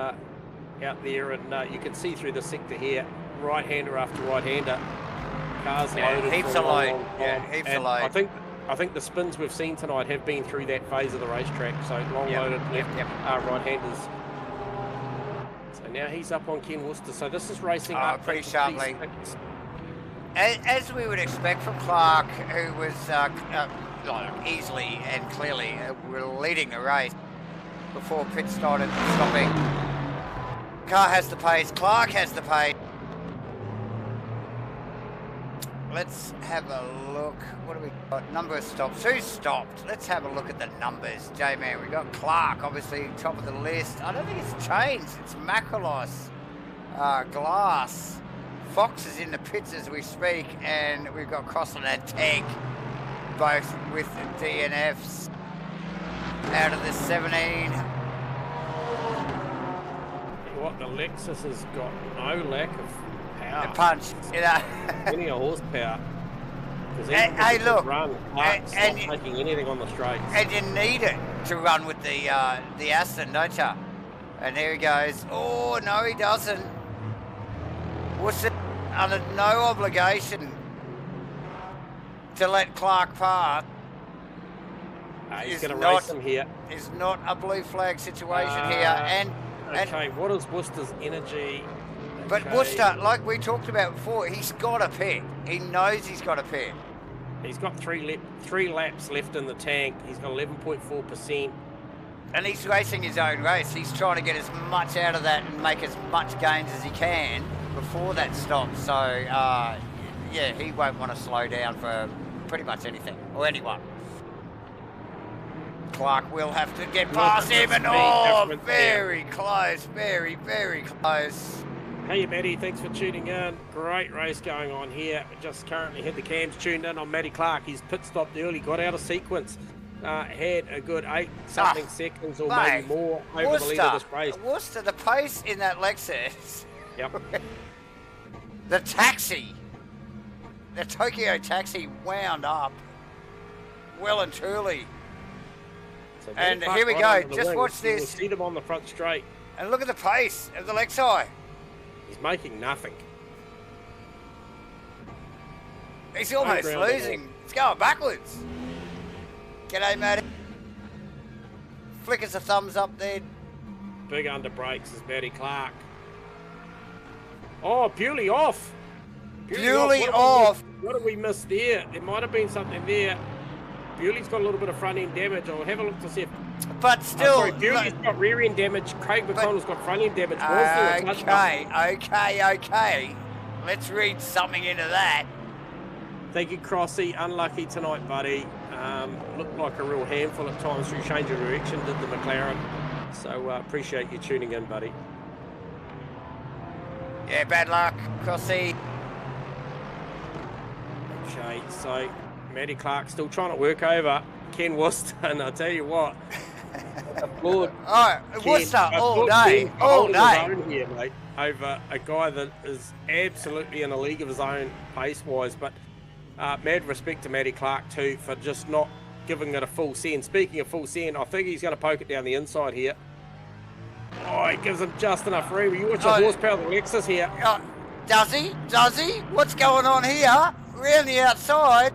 out there, and you can see through the sector here, right-hander after right-hander. Cars loaded. Heaps of load. Heaps of load. I think the spins we've seen tonight have been through that phase of the racetrack. So long loaded left right-handers. So now he's up on Ken Worcester. So this is racing up pretty sharply. As we would expect from Clark, who was easily and clearly leading the race before pit started stopping. Car has the pace. Clark has the pace. Let's have a look. What do we got? Number of stops. Who stopped? Let's have a look at the numbers. J-Man, we got Clark, obviously, top of the list. I don't think it's changed. It's Makrolos, Glass. Fox is in the pits as we speak, and we've got Crossland and Tank, both with DNFs out of the 17. What, the Lexus has got no lack of power. The punch, you know. Plenty of horsepower. Hey, look, and taking anything on the straights. And you need it to run with the Aston, don't you? And there he goes. Oh, no, he doesn't. Worcester under no obligation to let Clark pass. He's going to race him here. It's not a blue flag situation here. Okay, what is Worcester's energy? But Worcester, like we talked about before, he's got a pit. He knows he's got a pit. He's got three laps left in the tank. He's got 11.4%. And he's racing his own race. He's trying to get as much out of that and make as much gains as he can before that stops. So, yeah, he won't want to slow down for pretty much anything or anyone. Clark will have to get past him, and very close, very, very close. Hey Matty, thanks for tuning in. Great race going on here. Just currently had the cams tuned in on Matty Clark. He's pit stopped early, got out of sequence. Had a good 8-something seconds or maybe more over the lead of this race. Worcester, the pace in that Lexus. Yep. The Tokyo taxi wound up well and truly. So and here we go. Just watch this. We'll see him on the front straight. And look at the pace of the Lexi. He's making nothing. He's almost losing. It's going backwards. G'day, Matty. Flick us a thumbs up there. Big under brakes is Matty Clark. Oh, Bewley off. Bewley off. What did we miss there? There might have been something there. Bewley's got a little bit of front end damage. I'll have a look to see if. But still, Bewley's got rear end damage. Craig McConnell's got front end damage. Okay. Let's read something into that. Thank you, Crossy. Unlucky tonight, buddy. Looked like a real handful at times through change of direction, did the McLaren. So appreciate you tuning in, buddy. Yeah, bad luck, Crossy. Okay, so Matty Clark still trying to work over Ken Worcester, and I'll tell you what, applaud Worcester all day, all day. Here, mate, over a guy that is absolutely in a league of his own pace-wise, but mad respect to Matty Clark too for just not giving it a full send. Speaking of full send, I think he's going to poke it down the inside here. Oh, he gives him just enough room. You watch the horsepower of the Lexus here. Does he? What's going on here? Around the outside.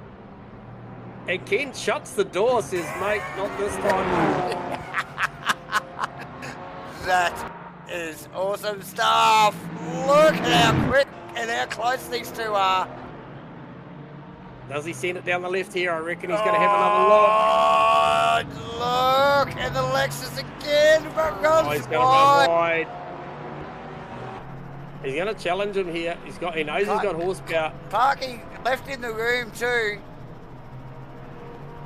And Ken shuts the door, says, mate, not this time. That is awesome stuff. Look at how quick and how close these two are. Does he send it down the left here? I reckon he's going to have another look. Look, and the Lexus again, but runs he's going to run wide. He's going to challenge him here. He knows he's got horsepower. Parky left in the room too.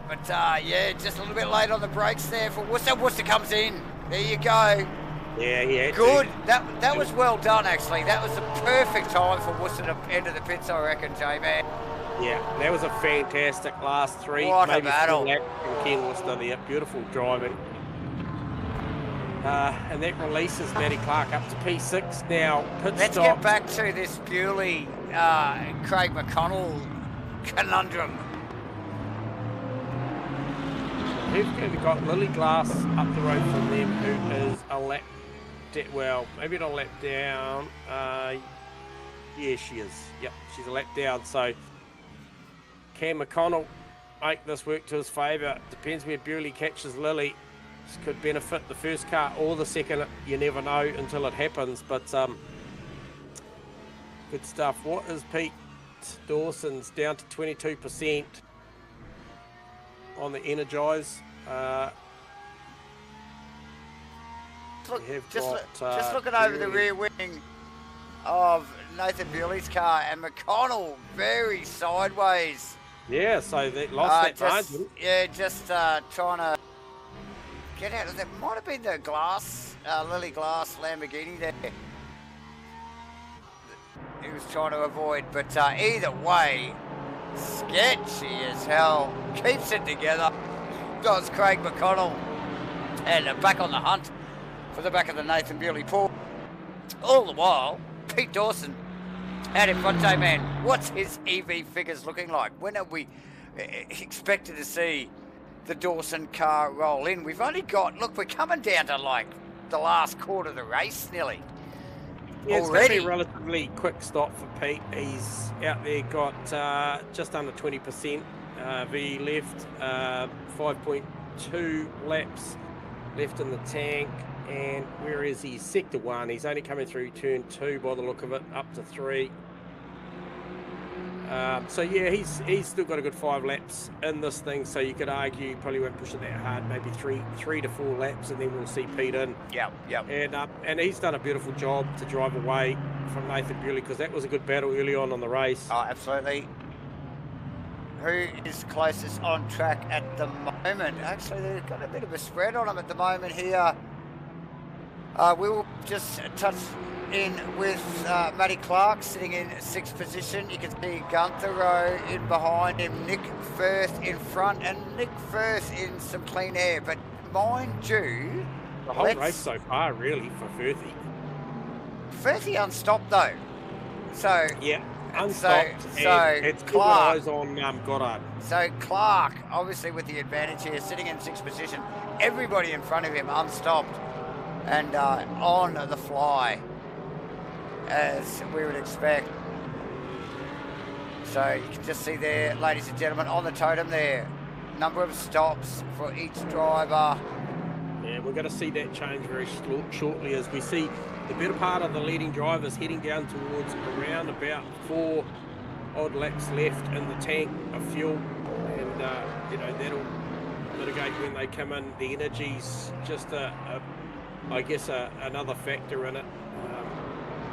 But yeah, just a little bit late on the brakes there for Worcester. Worcester comes in. There you go. Yeah, he had good. That was well done, actually. That was the perfect time for Worcester to enter the pits, I reckon, J-Man. Yeah, that was a fantastic last three. What a battle. From Ken Worcester there. Beautiful driving. And that releases Matty Clark up to P6 now. Let's get back to this Bewley Craig McConnell conundrum. We've got Lily Glass up the road from them, who is a lap, well, maybe not a lap down. Yeah, she is. Yep, she's a lap down. So can McConnell make this work to his favour? Depends where Bewley catches Lily. This could benefit the first car or the second. You never know until it happens. But good stuff. What is Pete Dawson's? Down to 22% on the Energize. Just looking over the rear wing of Nathan Bewley's car, and McConnell very sideways. Yeah, so they lost that margin. Yeah, just trying to get out of that. Might have been the Lily Glass Lamborghini there. He was trying to avoid, but either way, sketchy as hell. Keeps it together. Does Craig McConnell. And back on the hunt for the back of the Nathan Bewley pool. All the while, Pete Dawson out in front, J-Man. What's his EV figures looking like? When are we expected to see the Dawson car roll in? We've only got, look, we're coming down to like the last quarter of the race nearly. Yeah, it's going Already. to be a relatively quick stop for Pete. He's out there, got just under 20% V left, 5.2 laps left in the tank. And where is he? Sector 1. He's only coming through turn 2 by the look of it, up to 3. So yeah, he's still got a good 5 laps in this thing. So you could argue he probably won't push it that hard. Maybe three to 4 laps, and then we'll see Pete in. Yep. And he's done a beautiful job to drive away from Nathan Bewley, because that was a good battle early on the race. Oh, absolutely. Who is closest on track at the moment? Actually, they've got a bit of a spread on them at the moment here. We will just touch in with Matty Clark sitting in 6th position. You can see Gunther Rowe in behind him, Nick Firth in front, and Nick Firth in some clean air. But mind you, the whole race so far, really, for Firthy. Firthy unstopped though. So yeah, unstopped. So it's Clark eyes on Goddard. So Clark, obviously with the advantage here, sitting in 6th position. Everybody in front of him unstopped and on the fly, as we would expect. So you can just see there, ladies and gentlemen, on the totem there, number of stops for each driver. Yeah, we're going to see that change very shortly, as we see the better part of the leading drivers heading down towards around about 4 odd laps left in the tank of fuel, and you know, that'll mitigate when they come in. The energy's just I guess another factor in it.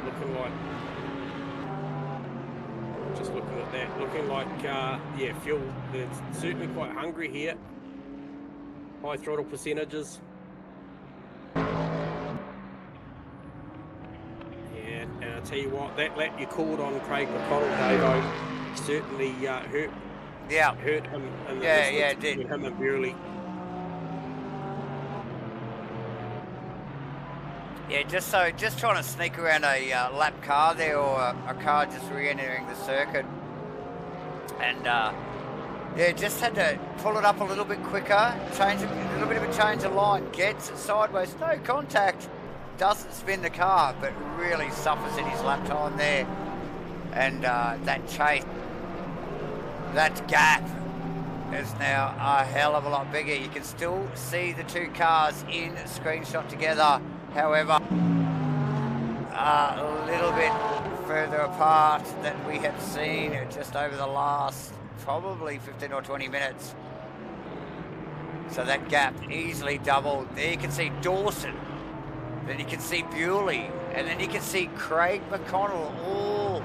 Looking like, just looking at that, looking like yeah, fuel, they're certainly quite hungry here. High throttle percentages. Yeah, and I tell you what, that lap you called on Craig McConnell, Davo, certainly hurt. Yeah, hurt him. In the it did. Him and Burley. Yeah, just trying to sneak around a lap car there, or a car just re-entering the circuit, and yeah, just had to pull it up a little bit quicker, change a little bit of a change of line, gets it sideways, no contact, doesn't spin the car, but really suffers in his lap time there, and that chase, that gap is now a hell of a lot bigger. You can still see the two cars in screenshot together. However, a little bit further apart than we have seen just over the last probably 15 or 20 minutes. So that gap easily doubled. There you can see Dawson, then you can see Bewley, and then you can see Craig McConnell all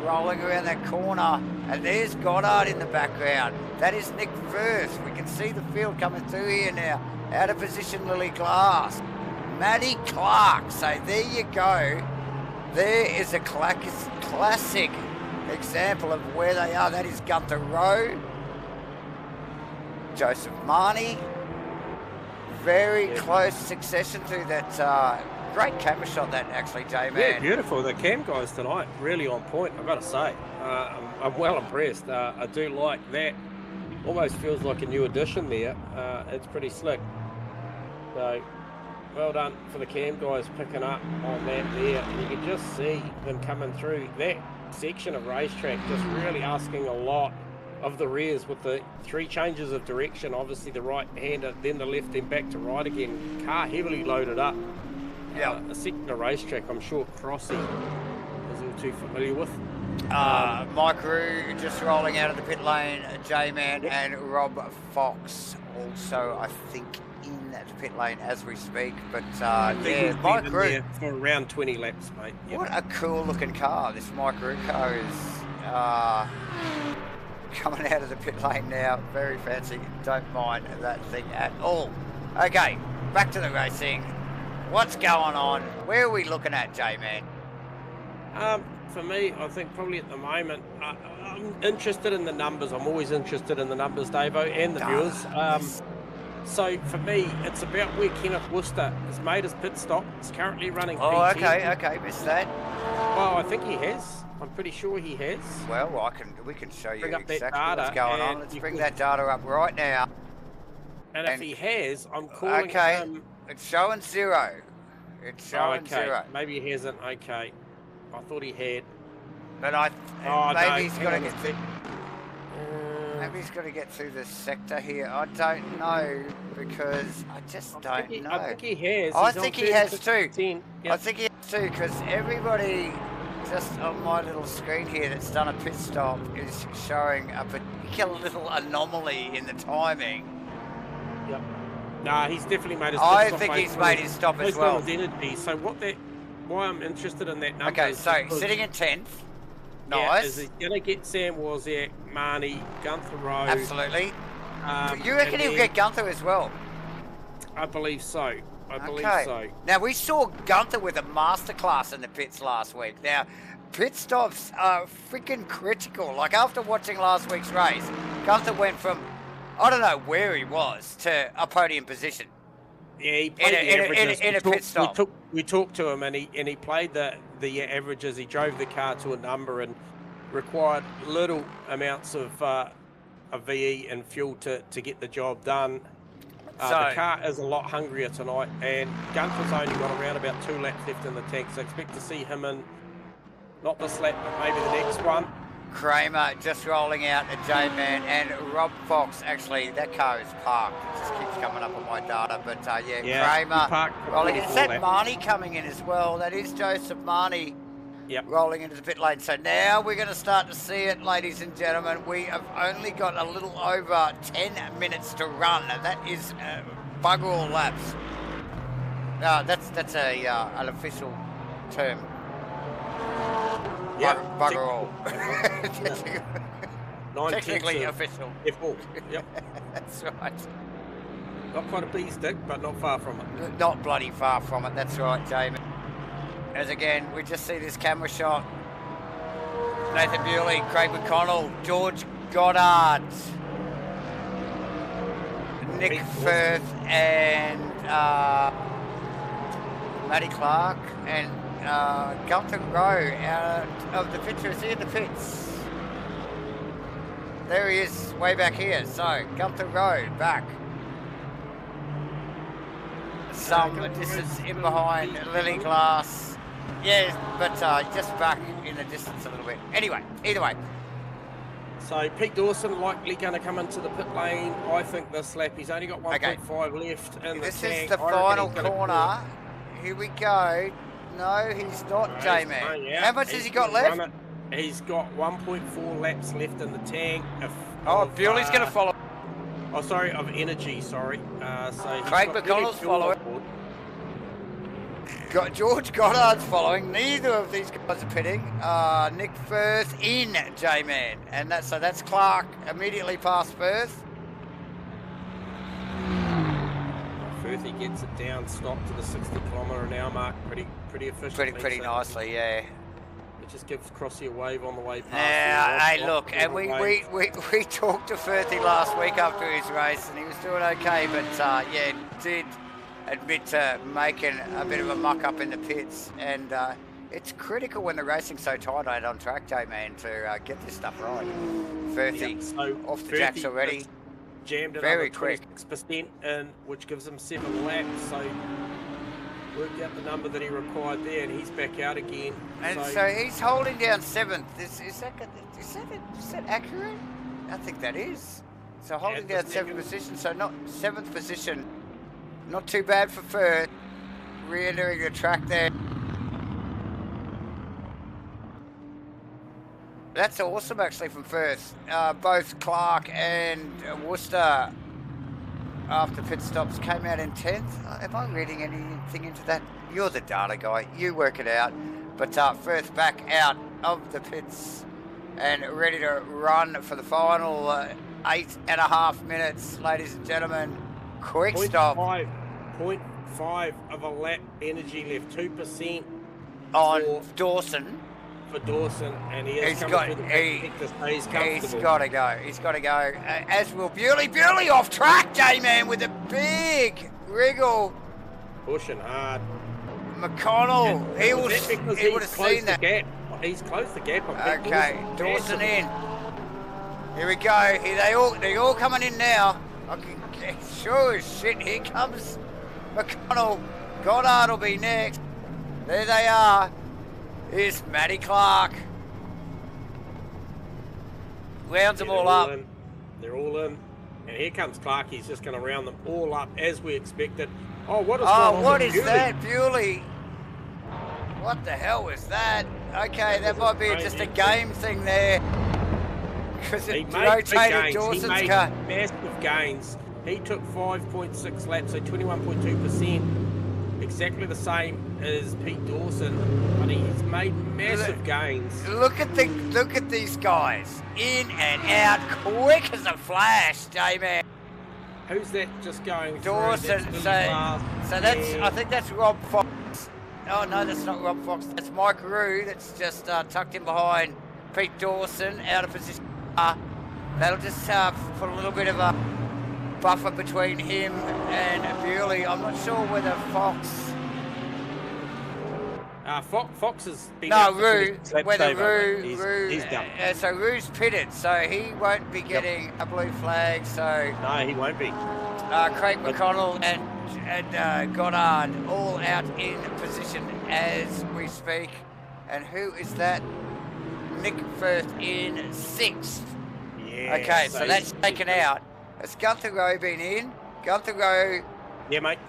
rolling around that corner. And there's Goddard in the background. That is Nick Firth. We can see the field coming through here now. Out of position, Lily Glass. Matty Clark. So there you go. There is a classic example of where they are. That is Gunther Rowe. Joseph Marnie. Very close succession to that. Great camera shot that actually, J-Man. Yeah, beautiful. The cam guys tonight, really on point, I've got to say. I'm well impressed. I do like that. Almost feels like a new addition there. It's pretty slick. So, well done for the cam guys picking up on that there. And you can just see them coming through that section of racetrack, just really asking a lot of the rears with the 3 changes of direction. Obviously the right hander, then the left, then back to right again. Car heavily loaded up. Yeah. A section of racetrack I'm sure Crossy is all too familiar with. Mike Rue just rolling out of the pit lane, J-Man and Rob Fox also, I think, in the pit lane as we speak. But yeah, Mike Rue for around 20 laps, mate. Yep. What a cool looking car. This Mike Rue car is coming out of the pit lane now. Very fancy. Don't mind that thing at all. Okay, back to the racing. What's going on? Where are we looking at, J-Man? For me, I think probably at the moment, I'm interested in the numbers. I'm always interested in the numbers, Davo, and the viewers. So for me, it's about where Kenneth Worcester has made his pit stop. He's currently running PT. Oh, okay, missed that. Well, I think he has. I'm pretty sure he has. Well, we can show you exactly data, what's going on. Let's bring that data up right now. And if he has, I'm calling him. It's showing 0. It's Oh, showing okay. 0. Maybe he hasn't. Okay. I thought he had. But maybe he's got to get through. Maybe he's got to get through the sector here. I don't know because I just don't know. I think he has. I think he has too. 10. Yep. I think he has too because everybody just on my little screen here that's done a pit stop is showing a particular little anomaly in the timing. Yep. Nah, he's definitely made his I stop. think he's made his stop as well. Energy. So why I'm interested in that number. Okay, so sitting in 10th. Nice. Yeah, is he's going to get Sam Wozniak, Marnie, Gunther Rowe. Absolutely. You reckon he'll get Gunther as well? I believe so. I believe so. Now, we saw Gunther with a masterclass in the pits last week. Now, pit stops are freaking critical. Like, after watching last week's race, Gunther went from, I don't know where he was, to a podium position. Yeah, he played the averages. In a pit stop. We talked to him, and he played the averages. He drove the car to a number and required little amounts of VE and fuel to get the job done. The car is a lot hungrier tonight, and Gunther's only got around about 2 laps left in the tank, so expect to see him in, not this lap, but maybe the next one. Kramer just rolling out a J-Man, and Rob Fox, actually, that car is parked. It just keeps coming up on my data, but yeah, Kramer rolling in. Is that Marnie coming in as well? That is Joseph Marnie. Yep. Rolling into the pit lane. So now we're going to start to see it, ladies and gentlemen. We have only got a little over 10 minutes to run, and that is bugger all laps. That's an official term. Yeah, bugger all. Technically official. F4. Yep. That's right. Not quite a bee's dick, but not far from it. Not bloody far from it. That's right, Jamie. As again, we just see this camera shot. Nathan Bewley, Craig McConnell, George Goddard, Nick Firth, and Matty Clark, and Gunther Rowe out of the picture. Is he in the pits? There he is, way back here. So, Gunther Rowe back. Some distance in behind Lily Glass. Yeah, but just back in the distance a little bit. Anyway, either way. So Pete Dawson likely going to come into the pit lane. I think this lap he's only got 1.5 left in the tank. This is the final corner. Here we go. No, he's not, J-Man. Yeah. How much has he got left? He's got 1.4 laps left in the tank. Bewley's going to follow. Oh, sorry, of energy, sorry. So Craig McConnell's following. George Goddard's following. Neither of these guys are pitting. Nick Firth in, J-Man. And that's Clark immediately past Firth. Firth, he gets it down, stop to the 60km/h mark. Pretty efficiently. Pretty nicely, yeah. It just gives Crossy a wave on the way past. Now, hey, look, and we talked to Firthy last week after his race, and he was doing okay, but yeah, did admit to making a bit of a muck up in the pits, and it's critical when the racing's so tight on track, J-Man, to get this stuff right. Firthy off the jacks already. Jammed another 26% in, which gives him 7 laps, so worked out the number that he required there, and he's back out again. And so he's holding down 7th. Is that accurate? I think that is. So holding down 7th position, so not 7th position. Not too bad for Firth. Re-entering the track there. That's awesome, actually, from Firth. Both Clark and Worcester, after pit stops, came out in 10th. Am I reading anything into that? You're the data guy. You work it out. But Firth back out of the pits and ready to run for the final 8.5 minutes, ladies and gentlemen. Quick stop. 0.5 of a lap energy left, 2% on Dawson. For Dawson, and he's got to go. He's got to go. As will Bewley. Bewley off track, J-Man, with a big wriggle. Pushing hard. McConnell, he would have seen that. He's closed the gap. Okay, Dawson in. Here we go. They're all coming in now. Sure as shit. Here comes McConnell. Goddard will be next. There they are. Here's Matty Clark. Rounds them all up. They're all in. And here comes Clark. He's just going to round them all up as we expected. Oh, what is going on? What is that, Bewley? What the hell was that? Okay, that might be just a game thing there. Because it rotated Dawson's car. He made massive gains. He took 5.6 laps, so 21.2%. Exactly the same as Pete Dawson, but he's made massive gains. Look at these guys. In and out, quick as a flash, J-Man. Who's that just going Dawson. Through? So that's, I think that's Rob Fox. Oh no, that's not Rob Fox. That's Mike Rue. That's just tucked in behind Pete Dawson, out of position. That'll just put a little bit of a buffer between him and Bewley. I'm not sure whether Fox. Fox has been. No, Rue. Whether Rue. He's done. So Rue's pitted, so he won't be getting a blue flag. So no, he won't be. Craig McConnell and Goddard all out in position as we speak. And who is that? Nick Firth in sixth. Yeah. Okay, so that's taken out. Has Gunther Rowe been in? Gunther Rowe. Yeah, mate.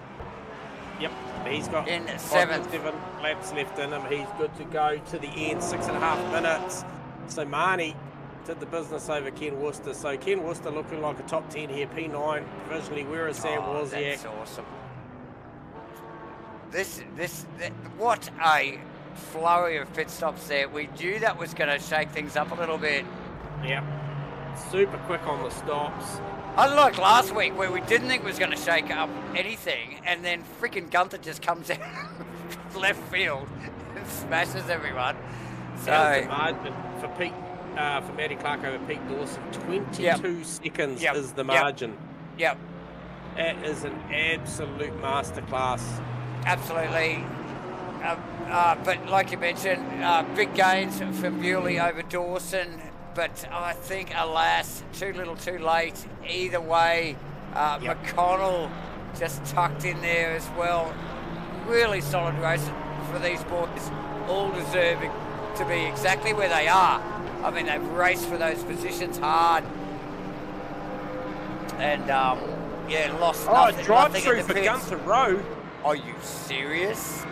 Yep. He's got in seventh. 7 laps left in him. He's good to go to the end. 6.5 minutes. So Marnie did the business over Ken Worcester. So Ken Worcester looking like a top 10 here. P9 provisionally. Where is Sam Wozniak? That's awesome. What a flurry of pit stops there. We knew that was going to shake things up a little bit. Yep. Super quick on the stops. Unlike last week where we didn't think it was going to shake up anything, and then freaking Gunther just comes out left field and smashes everyone. So the margin for Pete, for Matty Clark over Pete Dawson, 22 seconds is the margin. Yep. That is an absolute masterclass. Absolutely. But like you mentioned, big gains from Bewley over Dawson. But I think, alas, too little too late. Either way, McConnell just tucked in there as well. Really solid race for these boys, all deserving to be exactly where they are. I mean, they've raced for those positions hard. And, lost nothing. Drive-through for Gunther Rowe. Are you serious?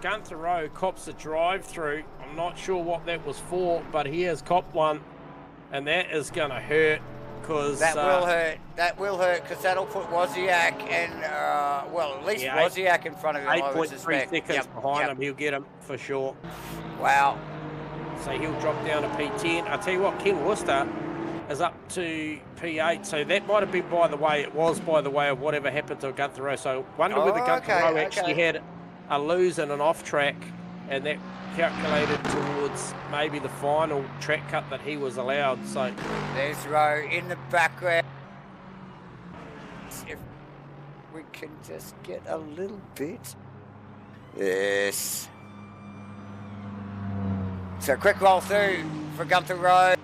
Gunther Rowe cops a drive-through. I'm not sure what that was for, but he has copped one, and that is going to hurt. That will hurt. That will hurt because that'll put Wozniak and, at least Wozniak in front of him. 8.3 seconds behind him. He'll get him for sure. Wow. So he'll drop down to P10. I tell you what, Ken Worcester is up to P8. So that might have been by the way of whatever happened to Gunther Rowe. So wonder whether Gunther Rowe actually had a lose and an off track, and that calculated towards maybe the final track cut that he was allowed. So there's Rowe in the background. If we can just get a little bit. Yes. So quick roll through for Gunther Rowe.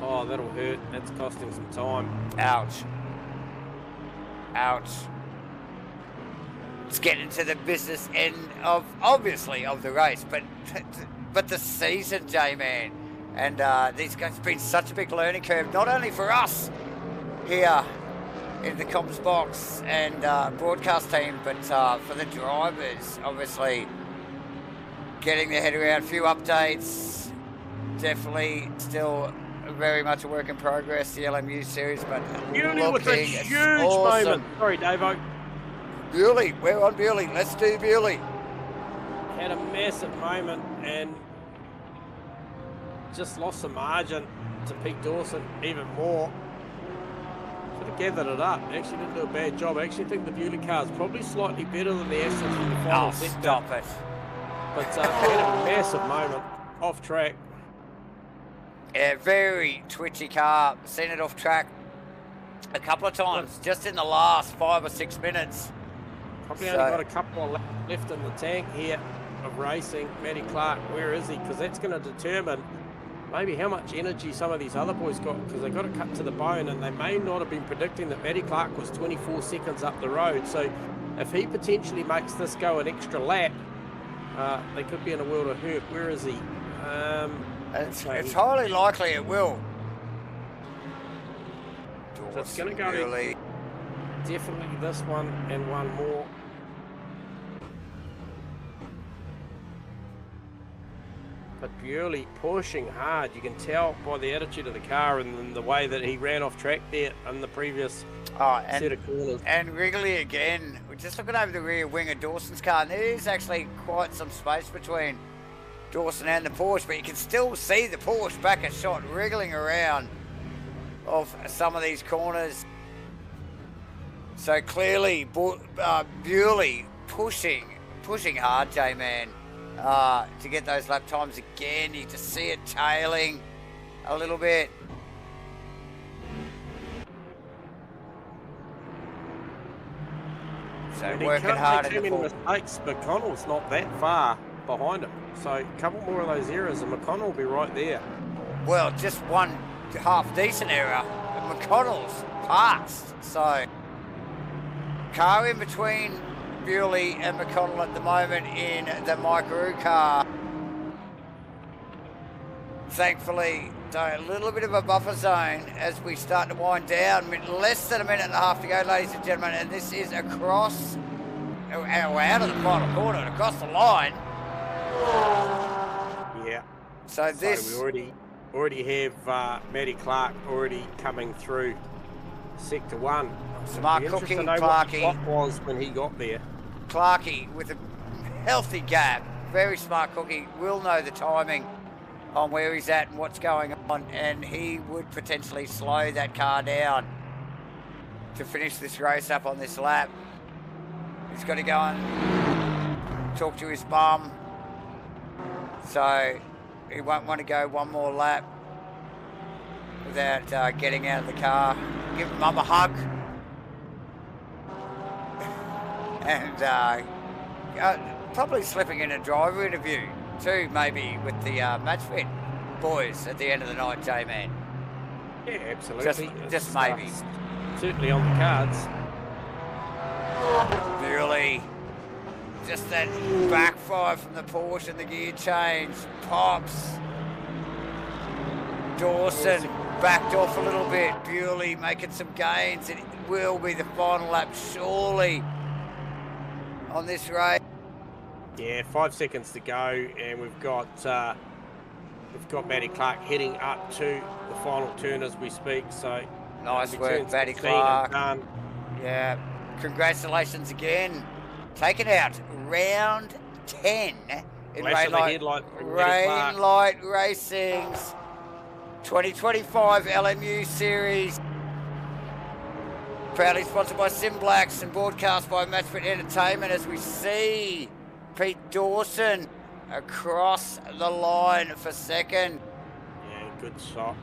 Oh, that'll hurt. That's costing some time. Ouch. Ouch. It's getting to the business end of, obviously, of the race, but the season, J-Man. And these guys have been such a big learning curve, not only for us here in the comms box and broadcast team, but for the drivers, obviously, getting their head around. A few updates, definitely still very much a work in progress, the LMU series, but Bewley with a huge moment. Sorry, Davo. Bewley, we're on Bewley. Let's do Bewley. Had a massive moment and just lost some margin to Pete Dawson even more. Should have gathered it up. Actually didn't do a bad job. I actually think the Bewley car is probably slightly better than the Astons in the final sector. Stop it. But had a massive moment off track. Yeah, very twitchy car. Seen it off track a couple of times, just in the last 5 or 6 minutes. Probably only got a couple of laps left in the tank here of racing. Matty Clark, where is he? Because that's going to determine maybe how much energy some of these other boys got, because they got it cut to the bone, and they may not have been predicting that Matty Clark was 24 seconds up the road. So if he potentially makes this go an extra lap, they could be in a world of hurt. Where is he? It's highly likely it will. So it's going to go really. Definitely this one and one more. But Bewley pushing hard. You can tell by the attitude of the car and the way that he ran off track there in the previous set of corners. And Wrigley again, we're just looking over the rear wing of Dawson's car, and there is actually quite some space between Dawson and the Porsche, but you can still see the Porsche back a shot wriggling around of some of these corners. So clearly Bewley pushing hard, J-Man, to get those lap times again. You just see it tailing a little bit. So working hard in the pool. Mistakes, McConnell's not that far behind him. So a couple more of those errors and McConnell will be right there. Well, just one half decent error. McConnell's passed. So car in between Bewley and McConnell at the moment in the Mike Rue car. Thankfully, a little bit of a buffer zone as we start to wind down. Less than a minute and a half to go, ladies and gentlemen, and this is across, we're out of the final corner and across the line. Yeah. So this... we already have Matty Clark already coming through sector 1. Smart cooking, Clarkie. What was when he got there? Clarkie with a healthy gap. Very smart cookie. Will know the timing on where he's at and what's going on, and he would potentially slow that car down to finish this race up on this lap. He's got to go and talk to his bum, so he won't want to go one more lap without getting out of the car. Give mum a hug and probably slipping in a driver interview too, maybe with the MatchFit boys at the end of the night, J-Man. Yeah, absolutely. Just maybe. Certainly on the cards. Really, just that backfire from the Porsche and the gear change. Pops. Dawson backed off a little bit. Bewley making some gains. It will be the final lap, surely, on this race. Yeah, 5 seconds to go, and we've got Matty Clark heading up to the final turn as we speak. So nice work, Matty Clark. Yeah, congratulations again. Taken out round 10 in Rainlight Racing's 2025 LMU Series. Proudly sponsored by SIMBLACKS and broadcast by MATCHFIT Entertainment as we see Pete Dawson across the line for second. Yeah, good shot.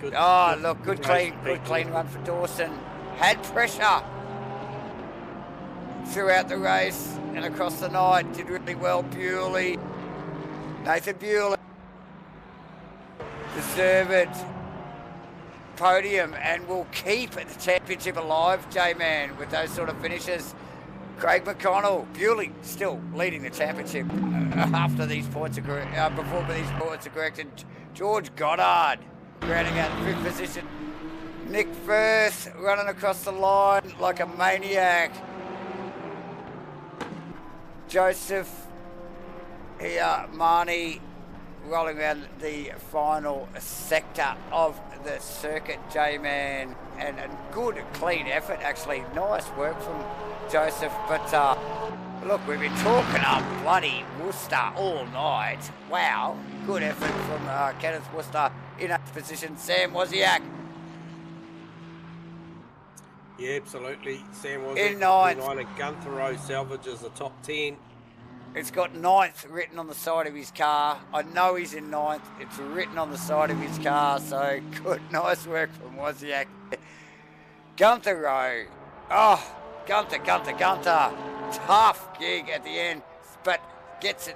Good clean run for Dawson. Had pressure throughout the race and across the night. Did really well. Bewley, Nathan Bewley, deserved podium and will keep the championship alive, J-Man, with those sort of finishes. Craig McConnell, Bewley still leading the championship after these points are before these points are corrected. George Goddard rounding out the 5th position. Nick Firth running across the line like a maniac. Joseph here, Marnie rolling around the final sector of the circuit, J-Man, and a good clean effort actually. Nice work from Joseph, but look, we've been talking up bloody Worcester all night. Wow, good effort from Kenneth Worcester in 8th position. Sam Wozniak yeah, absolutely. Sam Wozniak in 9th. And Gunther Rowe salvages the top 10. It's got 9th written on the side of his car. I know he's in 9th. It's written on the side of his car, so good, nice work from Wozniak. Gunther Rowe. Oh, Gunther. Tough gig at the end, but gets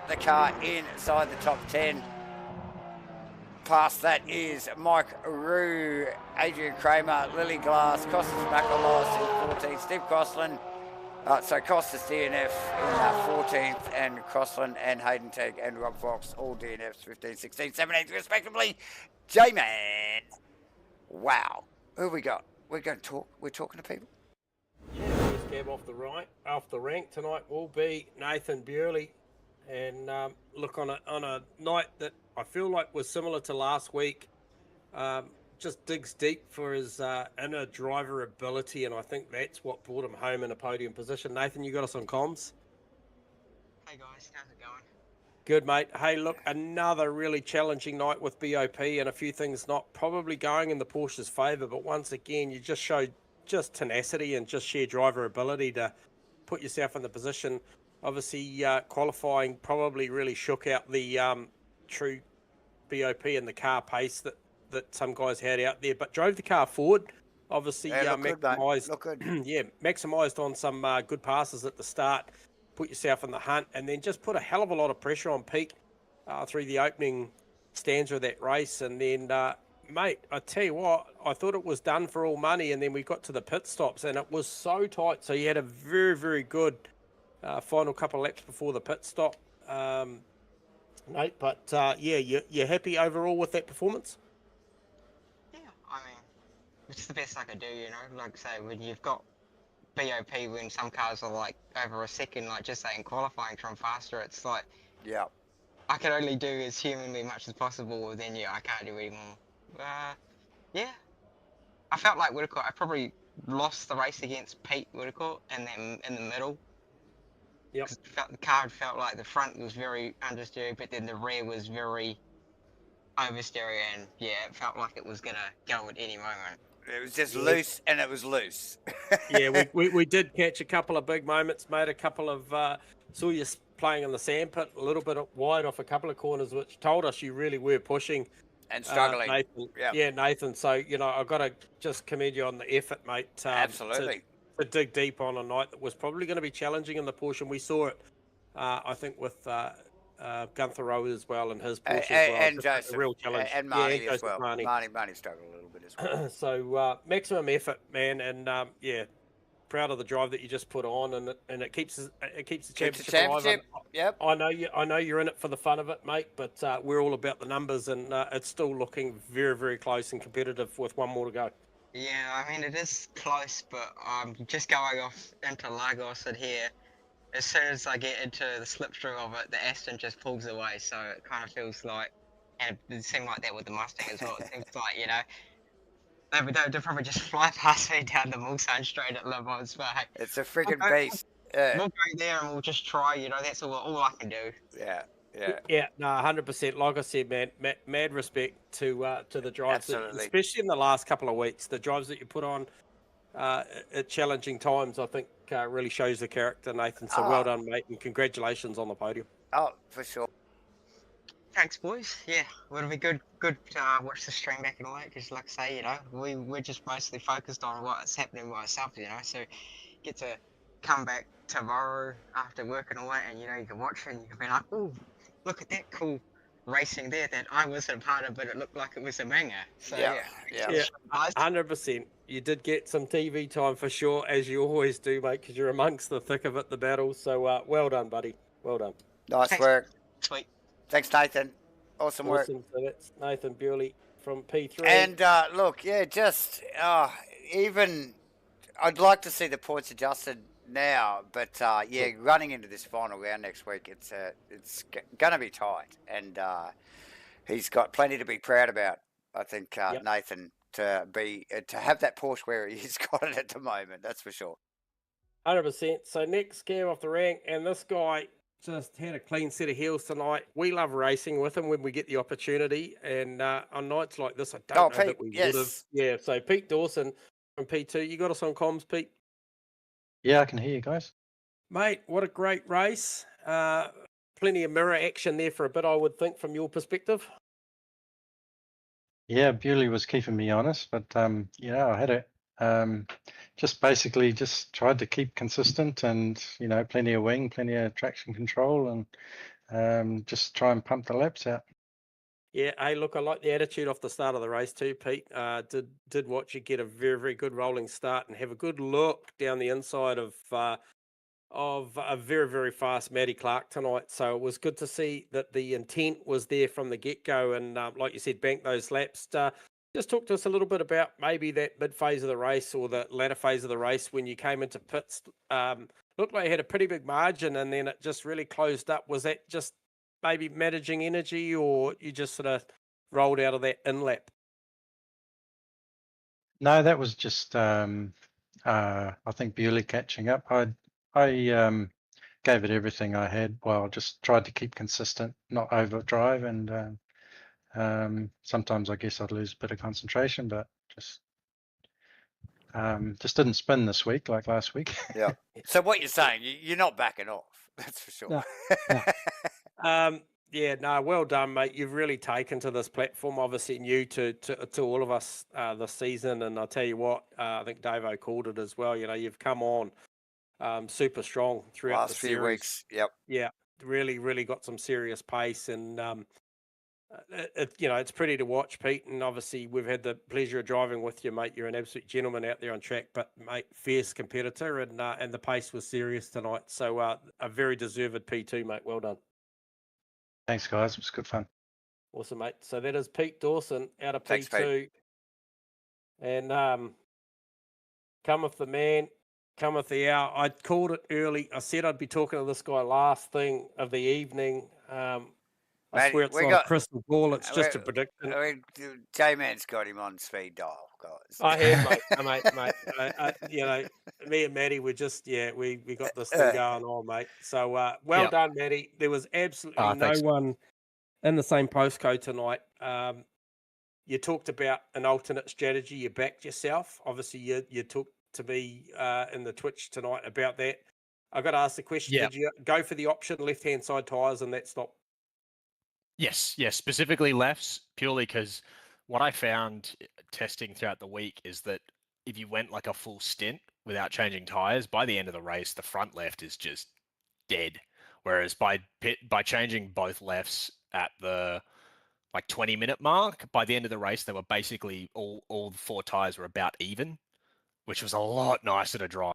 the car inside the top 10. Past that is Mike Rue, Adrian Kramer, Lily Glass, Costas Makalos in 14th, Steve Crossland. So Costas DNF in 14th, and Crossland and Hayden Tegg and Rob Fox all DNFs 15th, 16th, 17th respectively. J-Man. Wow. Who we got? We're talking to people. Yeah, first cab off the rank tonight will be Nathan Bewley, and look, on a night that I feel like was similar to last week, just digs deep for his inner driver ability, and I think that's what brought him home in a podium position. Nathan, you got us on comms? Hey guys, how's it going? Good, mate. Hey, look, another really challenging night with BOP, and a few things not probably going in the Porsche's favour, but once again, you just showed just tenacity and just sheer driver ability to put yourself in the position. Obviously, qualifying probably really shook out the true BOP and the car pace that some guys had out there, but drove the car forward. Obviously, maximised, yeah, maximised on some good passes at the start, put yourself in the hunt, and then just put a hell of a lot of pressure on Pete through the opening stanza of that race. And then, mate, I tell you what, I thought it was done for all money, and then we got to the pit stops, and it was so tight. So you had a very, very good final couple of laps before the pit stop, Nate. But yeah, you're happy overall with that performance? Yeah, I mean, it's the best I could do, you know. Like I say, when you've got BOP, when some cars are like over a second, like just saying qualifying from faster, it's like, yeah, I can only do as humanly much as possible. Then yeah, I can't do any more. Yeah, I felt like Whittaker. I probably lost the race against Pete Whittaker, and then in the middle. Yep. The car felt like the front was very understeer, but then the rear was very oversteer, and yeah, it felt like it was gonna go at any moment. It was just loose, and it was loose. Yeah, we did catch a couple of big moments, made a couple of saw you playing in the sandpit a little bit wide off a couple of corners, which told us you really were pushing and struggling. Nathan. Yep. Yeah, Nathan. So, you know, I've got to just commend you on the effort, mate. Absolutely. To dig deep on a night that was probably going to be challenging in the Porsche, and we saw it, I think, with Gunther Rowe as well, and his Porsche as well. And Joseph. A real challenge. And Marnie yeah, as well. Marnie struggled a little bit as well. So, maximum effort, man, and yeah, proud of the drive that you just put on, and it keeps the championship alive. Yep. I know you're in it for the fun of it, mate, but we're all about the numbers, and it's still looking very, very close and competitive with one more to go. Yeah, I mean, it is close, but I'm just going off into Lagos and here. As soon as I get into the slipstream of it, the Aston just pulls away, so it kind of feels like, and it seemed like that with the Mustang as well. It seems like, you know, they'll probably just fly past me down the Mulsanne straight at Le Mans, but hey, it's a friggin' beast. We'll go there and we'll just try, you know, that's all I can do. Yeah, no, 100%. Like I said, man, mad respect to the drives, especially in the last couple of weeks. The drives that you put on at challenging times, I think, really shows the character, Nathan. So well done, mate, and congratulations on the podium. Oh, for sure. Thanks, boys. Yeah, it'll be good to watch the stream back and all that, because like I say, you know, we're just mostly focused on what's happening by ourselves, you know, so get to come back tomorrow after work and all that, and you know, you can watch it and you can be like, oh, look at that cool racing there that I wasn't a part of, but it looked like it was a banger. So yeah, 100%. You did get some TV time for sure, as you always do, mate, because you're amongst the thick of it, the battles. So well done, buddy. Well done. Nice work. Sweet. Thanks, Nathan. Awesome work. So that's Nathan Bewley from P3. And look, yeah, just even I'd like to see the points adjusted now, but yeah, running into this final round next week, it's going to be tight, and he's got plenty to be proud about. I think Nathan to have that Porsche where he's got it at the moment. That's for sure. 100%. So next cam off the rank, and this guy just had a clean set of heels tonight. We love racing with him when we get the opportunity, and on nights like this, I don't know that we would have. Yeah. So Pete Dawson from P2, you got us on comms, Pete? Yeah, I can hear you guys. Mate, what a great race. Plenty of mirror action there for a bit, I would think, from your perspective. Yeah, Bewley was keeping me honest, but yeah, I had it. Just basically tried to keep consistent, and you know, plenty of wing, plenty of traction control, and just try and pump the laps out. Yeah, hey, look, I like the attitude off the start of the race too, Pete. Did watch you get a very, very good rolling start and have a good look down the inside of a very, very fast Matty Clark tonight. So it was good to see that the intent was there from the get-go. And like you said, bank those laps. Just talk to us a little bit about maybe that mid phase of the race or the latter phase of the race when you came into pits. Looked like you had a pretty big margin and then it just really closed up. Was that just maybe managing energy or you just sort of rolled out of that in lap? No, that was just I think Bewley catching up. I gave it everything I had. Well, just tried to keep consistent, not overdrive, and sometimes I guess I'd lose a bit of concentration, but just didn't spin this week like last week. Yeah. So what you're saying, you're not backing off. That's for sure. No. Yeah, no, well done, mate. You've really taken to this platform, obviously new to all of us this season. And I'll tell you what, I think Davo called it as well. You know, you've come on super strong throughout the Last few series. weeks. Yep. Yeah, really, really got some serious pace. And, you know, it's pretty to watch, Pete. And obviously we've had the pleasure of driving with you, mate. You're an absolute gentleman out there on track, but, mate, fierce competitor. And the pace was serious tonight. So a very deserved P2, mate. Well done. Thanks, guys. It was good fun. Awesome, mate. So that is Pete Dawson out of Thanks, P2. Pete. And cometh the man, cometh the hour. I called it early. I said I'd be talking to this guy last thing of the evening. I Mate, swear it's we not got- a crystal ball. It's just a prediction. J-Man's got him on speed dial, guys. I have, mate. You know, me and Matty were just, we got this thing going on, mate. So well done, Matty. There was absolutely no thanks. one in the same postcode tonight. You talked about an alternate strategy. You backed yourself. Obviously, you talked to me in the Twitch tonight about that. I got to ask the question, Yeah. did you go for the option left-hand side tyres and that stopped? Yes, specifically lefts, purely because what I found testing throughout the week is that if you went like a full stint without changing tires, by the end of the race, the front left is just dead. Whereas by changing both lefts at the like 20-minute mark, by the end of the race, they were basically all four tires were about even, which was a lot nicer to drive.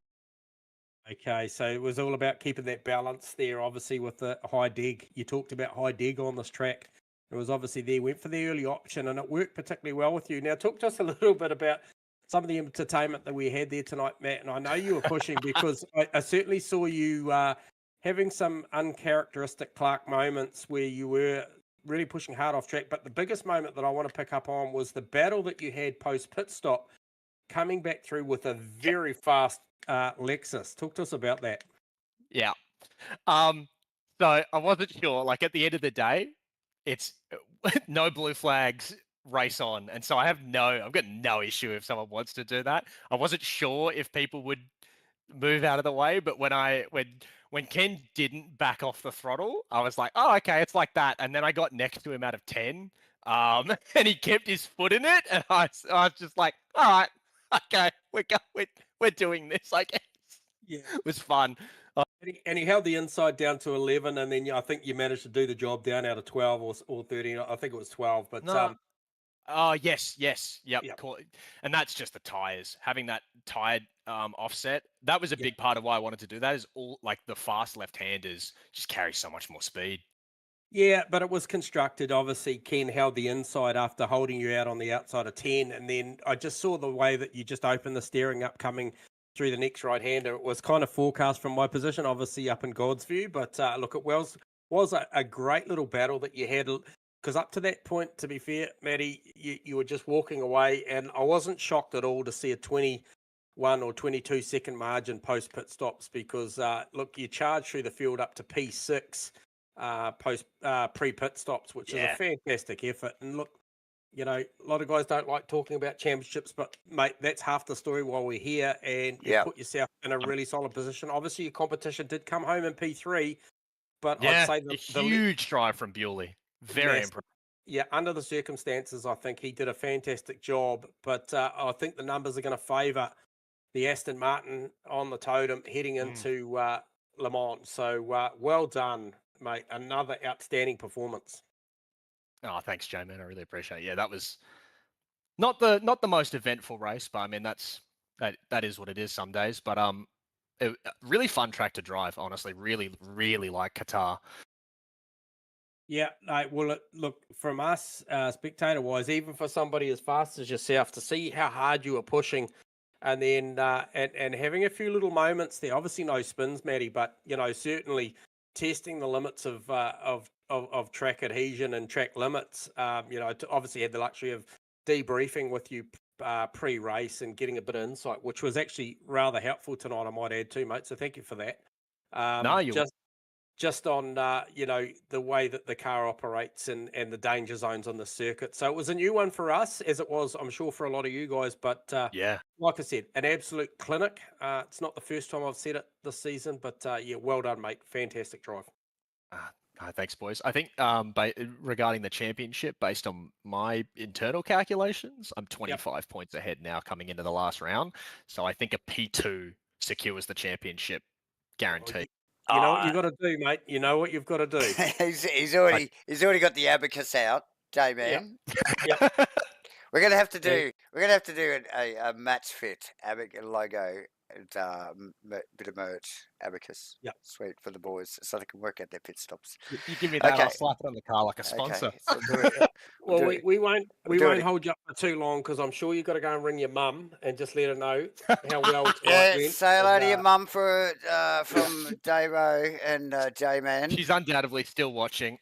Okay, so it was all about keeping that balance there, obviously, with the high dig. You talked about high dig on this track. It was obviously there, went for the early option, and it worked particularly well with you. Now, talk to us a little bit about some of the entertainment that we had there tonight, Matt. And I know you were pushing because I certainly saw you having some uncharacteristic Clark moments where you were really pushing hard off track. But the biggest moment that I want to pick up on was the battle that you had post pit stop, coming back through with a very fast Lexus. Talk to us about that. Yeah. So I wasn't sure. Like at the end of the day, it's no blue flags, race on. And so I've got no issue if someone wants to do that. I wasn't sure if people would move out of the way, but when Ken didn't back off the throttle, I was like, oh, okay, it's like that. And then I got next to him out of 10, and he kept his foot in it, and I was just like, all right, okay, we're doing this, I guess. Yeah, it was fun. And he held the inside down to 11, and then I think you managed to do the job down out of 12 or 13. I think it was 12, but No. Oh, yes, yep. Yep. And that's just the tires. Having that tire offset, that was a big part of why I wanted to do that. Is all like the fast left-handers just carry so much more speed. Yeah, but it was constructed. Obviously, Ken held the inside after holding you out on the outside of 10, and then I just saw the way that you just opened the steering up coming through the next right-hander. It was kind of forecast from my position, obviously up in God's view, but look, it was a great little battle that you had. Because up to that point, to be fair, Matty, you were just walking away, and I wasn't shocked at all to see a 21 or 22 second margin post pit stops because, look, you charged through the field up to P6 post pre pit stops, which is a fantastic effort. And look, you know, a lot of guys don't like talking about championships, but mate, that's half the story while we're here, and you put yourself in a really solid position. Obviously, your competition did come home in P3, but I'd say a huge drive from Bewley. Very impressive. Yeah, under the circumstances, I think he did a fantastic job. But I think the numbers are going to favour the Aston Martin on the totem heading into Le Mans. So well done, mate. Another outstanding performance. Oh, thanks, Joe, man. I really appreciate it. Yeah, that was not the most eventful race, but I mean that is what it is some days. But really fun track to drive. Honestly, really like Qatar. Yeah, well, look, from us, spectator-wise, even for somebody as fast as yourself, to see how hard you were pushing, and then and having a few little moments there. Obviously, no spins, Matty, but certainly testing the limits of track adhesion and track limits. Obviously had the luxury of debriefing with you pre-race and getting a bit of insight, which was actually rather helpful tonight, I might add too, mate. So thank you for that. No, you Just on the way that the car operates and the danger zones on the circuit. So it was a new one for us, as it was, I'm sure, for a lot of you guys. But yeah. like I said, an absolute clinic. It's not the first time I've said it this season, but yeah, well done, mate. Fantastic drive. Thanks, boys. I think regarding the championship, based on my internal calculations, I'm 25 points ahead now coming into the last round. So I think a P2 secures the championship guaranteed. You know what you've got to do, mate. You know what you've got to do. he's already got the abacus out, J-Man. Yep. We're gonna have to do a MATCHFIT abacus logo and bit of merch, abacus. Yep. Sweet for the boys, so they can work out their pit stops. You give me that, Okay. I'll slap it on the car like a sponsor. Okay, so do it. Well, we won't hold you up for too long, because I'm sure you've got to go and ring your mum and just let her know how well it's Yeah, went. say hello to your mum from Davo and J-Man. She's undoubtedly still watching.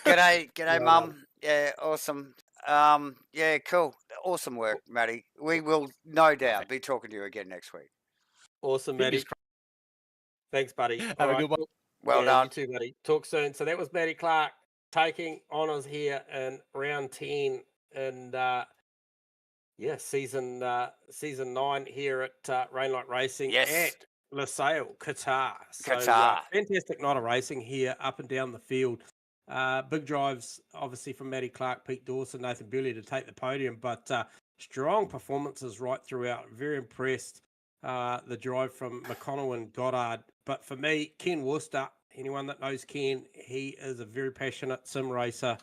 G'day, mum. Yeah, awesome. Yeah, cool. Awesome work, Matty. We will no doubt be talking to you again next week. Awesome, Matty. Thanks, buddy. Have All a right. good one. Well done. You too, buddy. Talk soon. So that was Matty Clark taking honours here in round 10 and season 9 here at Rainlight Racing at Lusail, Qatar. So fantastic night of racing here up and down the field. Big drives, obviously, from Matty Clark, Pete Dawson, Nathan Bewley to take the podium, but strong performances right throughout. Very impressed. The drive from McConnell and Goddard. But for me, Ken Worcester, anyone that knows Ken, he is a very passionate sim racer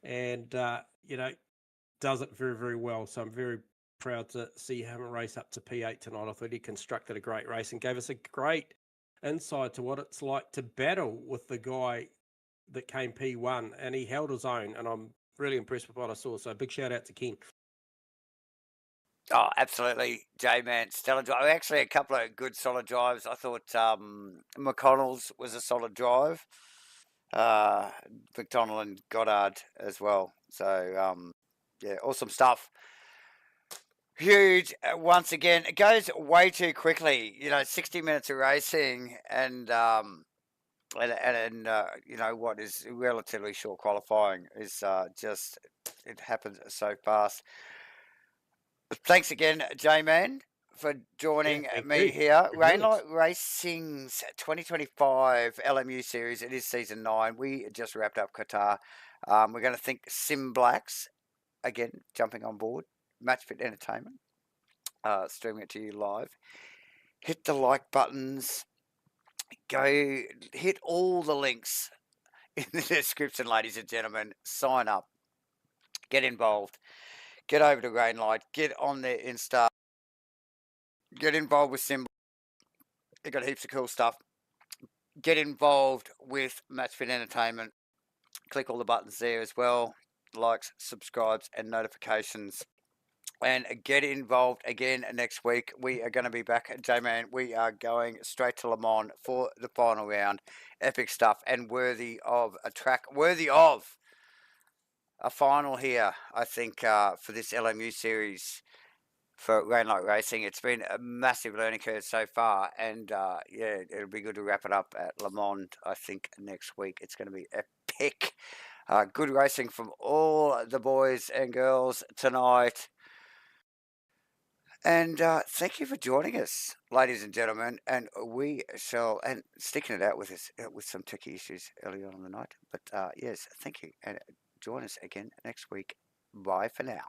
and, does it very, very well. So I'm very proud to see him race up to P8 tonight. I thought he constructed a great race and gave us a great insight to what it's like to battle with the guy that came P1, and he held his own, and I'm really impressed with what I saw. So big shout out to Ken. Oh, absolutely, J-Man. Stellar drive. Actually, a couple of good solid drives. I thought McConnell's was a solid drive. McDonald and Goddard as well. So, yeah, awesome stuff. Huge. Once again, it goes way too quickly. 60 minutes of racing and what is relatively short qualifying is just, it happens so fast. Thanks again, J-Man, for joining me here. Rainlight Racing's 2025 LMU series. It is season 9. We just wrapped up Qatar. We're going to thank SIMBLACKS again, jumping on board. MATCHFIT Entertainment, streaming it to you live. Hit the like buttons. Go hit all the links in the description, ladies and gentlemen. Sign up. Get involved. Get over to Rainlight. Get on their Insta. Get involved with SIMBLACKS. They've got heaps of cool stuff. Get involved with MATCHFIT Entertainment. Click all the buttons there as well. Likes, subscribes, and notifications. And get involved again next week. We are going to be back, J-Man. We are going straight to Le Mans for the final round. Epic stuff and worthy of a track. Worthy of a final here, I think, for this LMU series for Rainlight Racing. It's been a massive learning curve so far, and yeah, it'll be good to wrap it up at Le Mans, I think, next week. It's going to be epic. Good racing from all the boys and girls tonight. And thank you for joining us, ladies and gentlemen. And we shall, and sticking it out with us with some techie issues early on in the night. But yes, thank you. And join us again next week. Bye for now.